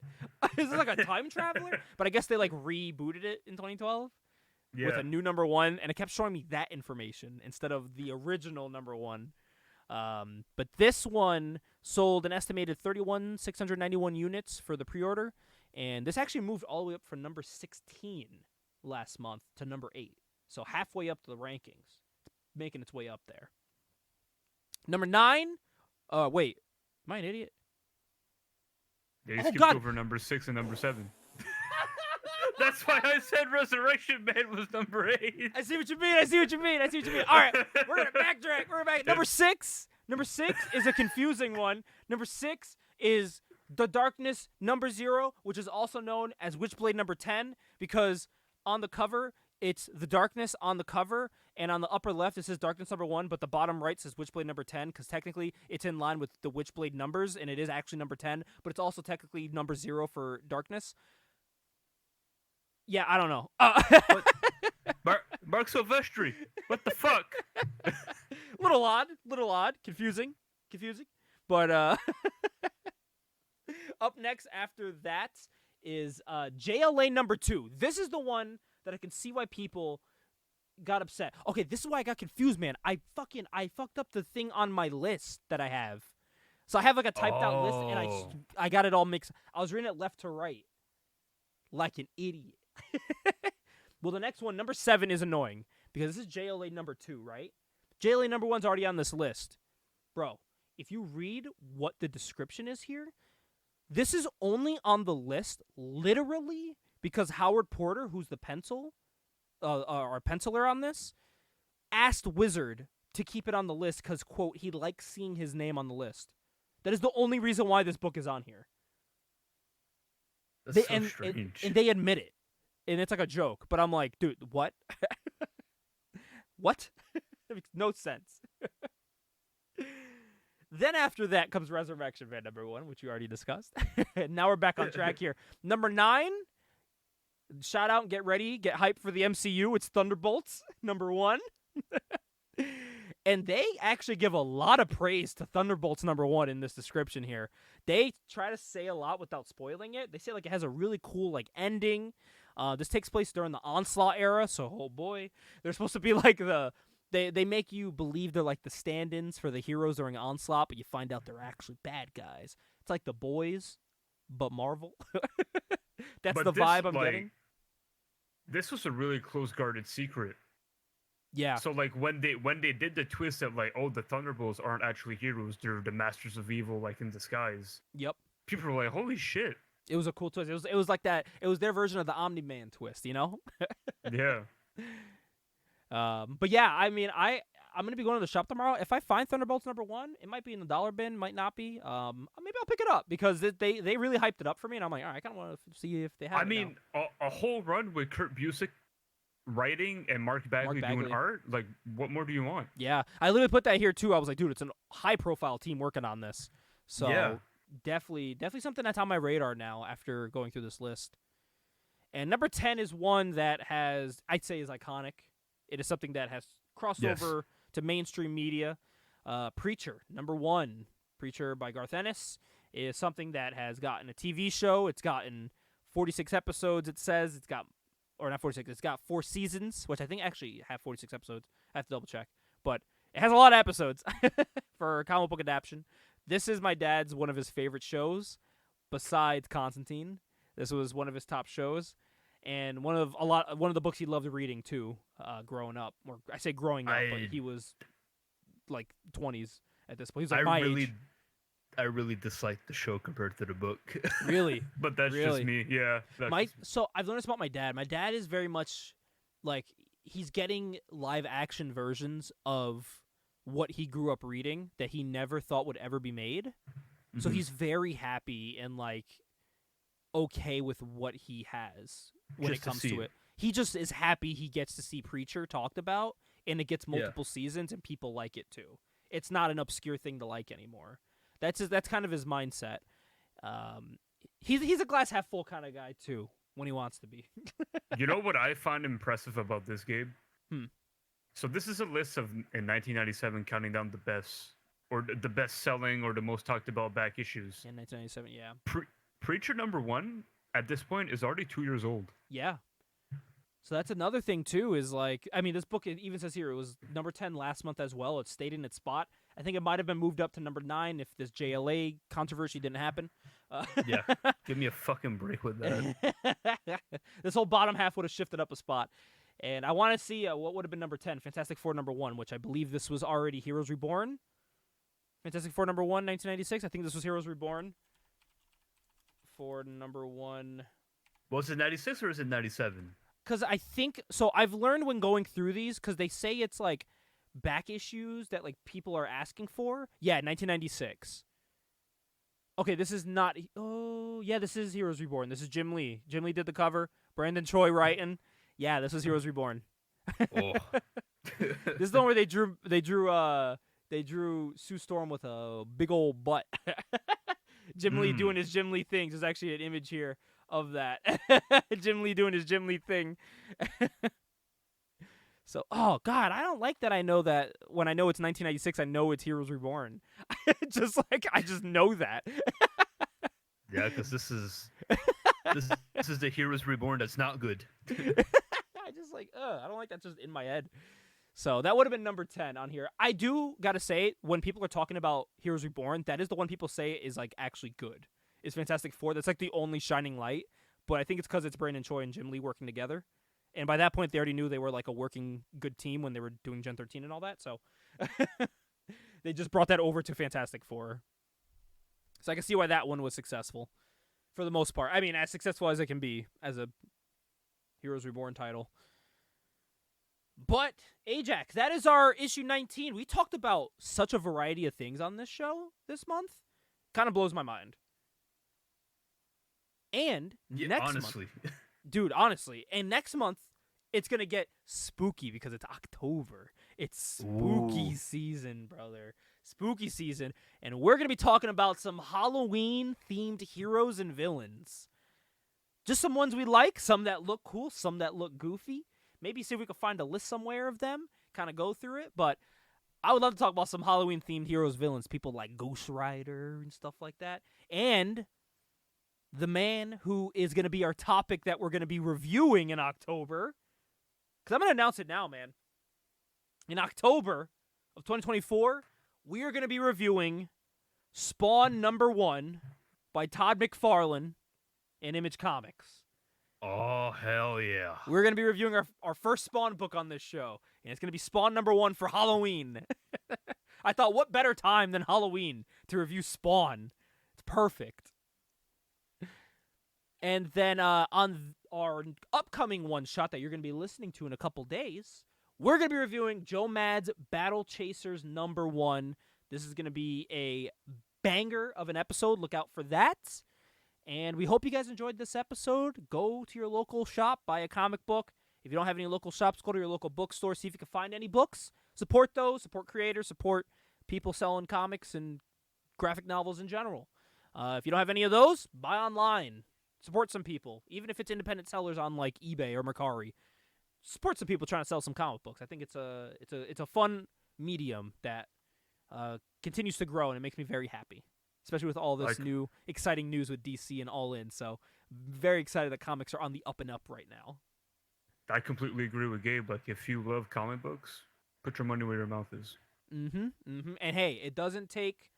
Is this like a time traveler? But I guess they like rebooted it in 2012 with a new number 1, and it kept showing me that information instead of the original number 1. But this one sold an estimated 31,691 units for the pre-order, and this actually moved all the way up from number 16 last month to number 8. So halfway up to the rankings, making its way up there. Number 9. Wait, am I an idiot? Yeah, you skipped over number 6 and number 7. That's why I said Resurrection Man was number 8. I see what you mean. All right, we're gonna backtrack. We're back. Number 6 is a confusing one. Number 6 is The Darkness number 0, which is also known as Witchblade number 10, because on the cover it's The Darkness on the cover, and on the upper left it says Darkness number 1, but the bottom right says Witchblade number 10, because technically it's in line with the Witchblade numbers, and it is actually number 10, but it's also technically number 0 for Darkness. Yeah, I don't know. Mark Silvestri, what the fuck? Little odd, confusing. But up next after that is JLA number 2. This is the one that I can see why people got upset. Okay, this is why I got confused, man. I fucked up the thing on my list that I have. So I have like a typed out list, and I got it all mixed. I was reading it left to right like an idiot. Well, the next one, number 7, is annoying because this is JLA number 2, right? JLA number 1's already on this list. Bro, if you read what the description is here, This is only on the list, literally, because Howard Porter, who's the our penciler on this, asked Wizard to keep it on the list because, quote, he likes seeing his name on the list. That is the only reason why this book is on here. That's so strange. And they admit it. And it's like a joke. But I'm like, dude, what? What? That makes no sense. Then after that comes Resurrection Man #1, which you already discussed. And now we're back on track here. Number 9, shout out and get ready. Get hyped for the MCU. It's Thunderbolts, #1. And they actually give a lot of praise to Thunderbolts #1 in this description here. They try to say a lot without spoiling it. They say like it has a really cool like ending. This takes place during the Onslaught era, so oh boy, they're supposed to be like they make you believe they're like the stand-ins for the heroes during Onslaught, but you find out they're actually bad guys. It's like The Boys, but Marvel. That's But the this, vibe I'm like, getting. This was a really close guarded secret. Yeah. So like when they did the twist that like, oh, the Thunderbolts aren't actually heroes, they're the masters of evil like in disguise. Yep. People were like, holy shit. It was a cool twist. It was like that. It was their version of the Omni-Man twist, you know? Yeah. But yeah, I mean, I'm gonna be going to the shop tomorrow. If I find Thunderbolts #1, it might be in the dollar bin, might not be. Maybe I'll pick it up because they really hyped it up for me, and I'm like, all right, I kind of want to see if they have. I mean, a whole run with Kurt Busiek writing and Mark Bagley doing art. Like, what more do you want? Yeah, I literally put that here too. I was like, dude, it's a high-profile team working on this, so Yeah. definitely something that's on my radar now after going through this list. And number 10 is one that I'd say is iconic. It is something that has crossed over to mainstream media. Preacher, #1. Preacher by Garth Ennis is something that has gotten a TV show. It's gotten 46 episodes, it says. It's got 4 seasons, which I think actually have 46 episodes. I have to double check. But it has a lot of episodes for a comic book adaptation. This is my dad's one of his favorite shows, besides Constantine. This was one of his top shows. And one of the books he loved reading too, growing up. Or I say growing up, but he was like 20s at this point. He was like my age. I really dislike the show compared to the book. Really? But that's just me. Yeah. So I've learned this about my dad. My dad is very much like he's getting live action versions of what he grew up reading that he never thought would ever be made. Mm-hmm. So he's very happy and like okay with what he has when it comes to it. He just is happy he gets to see Preacher talked about, and it gets multiple seasons, and people like it too. It's not an obscure thing to like anymore. That's kind of his mindset. He's a glass half full kind of guy too when he wants to be. You know what I find impressive about this game? So this is a list of in 1997 counting down the best or the best selling or the most talked about back issues. In 1997, yeah. Preacher #1 at this point is already 2 years old. Yeah. So that's another thing too. Is like, I mean, this book it even says here it was number 10 last month as well. It stayed in its spot. I think it might have been moved up to number 9 if this JLA controversy didn't happen. Yeah, give me a fucking break with that. This whole bottom half would have shifted up a spot. And I want to see what would have been number 10, Fantastic Four #1, which I believe this was already Heroes Reborn. Fantastic Four #1, 1996. I think this was Heroes Reborn for #1. Was it 96 or is it 97? Because I think so. I've learned when going through these because they say it's like back issues that like people are asking for. Yeah, 1996. Okay, this is not. Oh, yeah, this is Heroes Reborn. This is Jim Lee. Jim Lee did the cover. Brandon Choi writing. Yeah, this is Heroes Reborn. Oh. This is the one where they drew Sue Storm with a big old butt. Jim Lee doing his Jim Lee things. There's actually an image here of that. Jim Lee doing his Jim Lee thing. So, oh god, I don't like that. I know that when I know it's 1996, I know it's Heroes Reborn. Just like I just know that. Yeah, because this is the Heroes Reborn that's not good. I just like, I don't like that just in my head. So that would have been number 10 on here. I do gotta say, when people are talking about Heroes Reborn, that is the one people say is like actually good. Is Fantastic Four. That's like the only shining light. But I think it's because it's Brandon Choi and Jim Lee working together. And by that point, they already knew they were like a working good team when they were doing Gen 13 and all that. So they just brought that over to Fantastic Four. So I can see why that one was successful for the most part. I mean, as successful as it can be as a Heroes Reborn title. But, Ajax, that is our issue 19. We talked about such a variety of things on this show this month. Kind of blows my mind. And next month, dude, honestly, and next month, it's going to get spooky because it's October. It's spooky season, brother. Spooky season. And we're going to be talking about some Halloween-themed heroes and villains. Just some ones we like, some that look cool, some that look goofy. Maybe see if we can find a list somewhere of them, kind of go through it. But I would love to talk about some Halloween-themed heroes, villains, people like Ghost Rider and stuff like that. And the man who is going to be our topic that we're going to be reviewing in October. Because I'm going to announce it now, man. In October of 2024, we are going to be reviewing Spawn #1 by Todd McFarlane in Image Comics. Oh, hell yeah. We're going to be reviewing our first Spawn book on this show. And it's going to be Spawn #1 for Halloween. I thought, what better time than Halloween to review Spawn? It's perfect. And then on our upcoming one-shot that you're going to be listening to in a couple days, we're going to be reviewing Joe Mad's Battle Chasers #1. This is going to be a banger of an episode. Look out for that. And we hope you guys enjoyed this episode. Go to your local shop, buy a comic book. If you don't have any local shops, go to your local bookstore, see if you can find any books. Support those, support creators, support people selling comics and graphic novels in general. If you don't have any of those, buy online. Support some people, even if it's independent sellers on like eBay or Mercari. Support some people trying to sell some comic books. I think it's a fun medium that continues to grow, and it makes me very happy, especially with all this new exciting news with DC and All In. So very excited that comics are on the up and up right now. I completely agree with Gabe. Like, if you love comic books, put your money where your mouth is. And hey, it doesn't take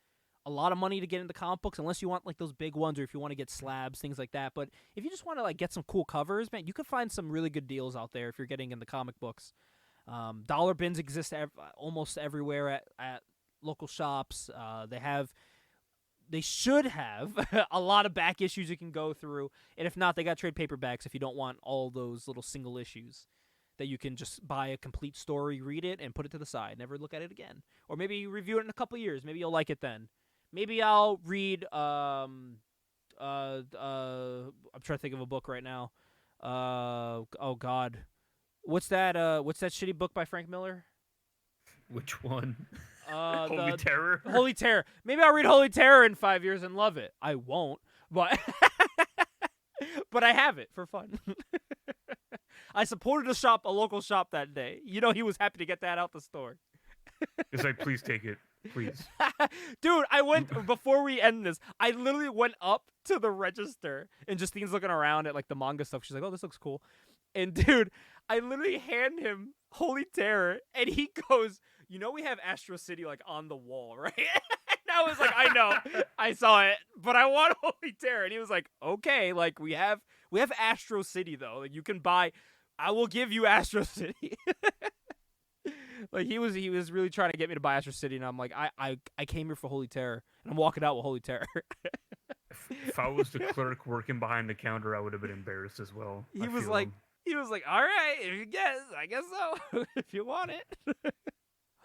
a lot of money to get into comic books unless you want like those big ones or if you want to get slabs, things like that. But if you just want to like get some cool covers, man, you can find some really good deals out there if you're getting into comic books. Dollar bins exist almost everywhere at local shops. They should have a lot of back issues you can go through. And if not, they got trade paperbacks if you don't want all those little single issues that you can just buy a complete story, read it, and put it to the side. Never look at it again. Or maybe you review it in a couple years. Maybe you'll like it then. Maybe I'll read, I'm trying to think of a book right now. Oh God. What's that shitty book by Frank Miller? Which one? Holy Terror? Holy Terror. Maybe I'll read Holy Terror in 5 years and love it. I won't, but but I have it for fun. I supported a local shop that day. You know, he was happy to get that out the store. It's like, please take it. Please. Dude, I went, before we end this, I literally went up to the register and Justine's looking around at like the manga stuff. She's like, oh, this looks cool. And dude, I literally hand him Holy Terror and he goes, you know, we have Astro City like on the wall, right? And I was like, I know, I saw it, but I want Holy Terror. And he was like, okay, like we have Astro City though. Like you can buy, I will give you Astro City. Like he was really trying to get me to buy Astro City, and I'm like, I came here for Holy Terror, and I'm walking out with Holy Terror. If I was the clerk working behind the counter, I would have been embarrassed as well. He was like, all right, if you guess, I guess so, if you want it.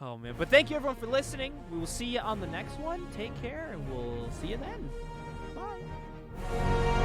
Oh man, but thank you everyone for listening. We will see you on the next one. Take care, and we'll see you then. Bye.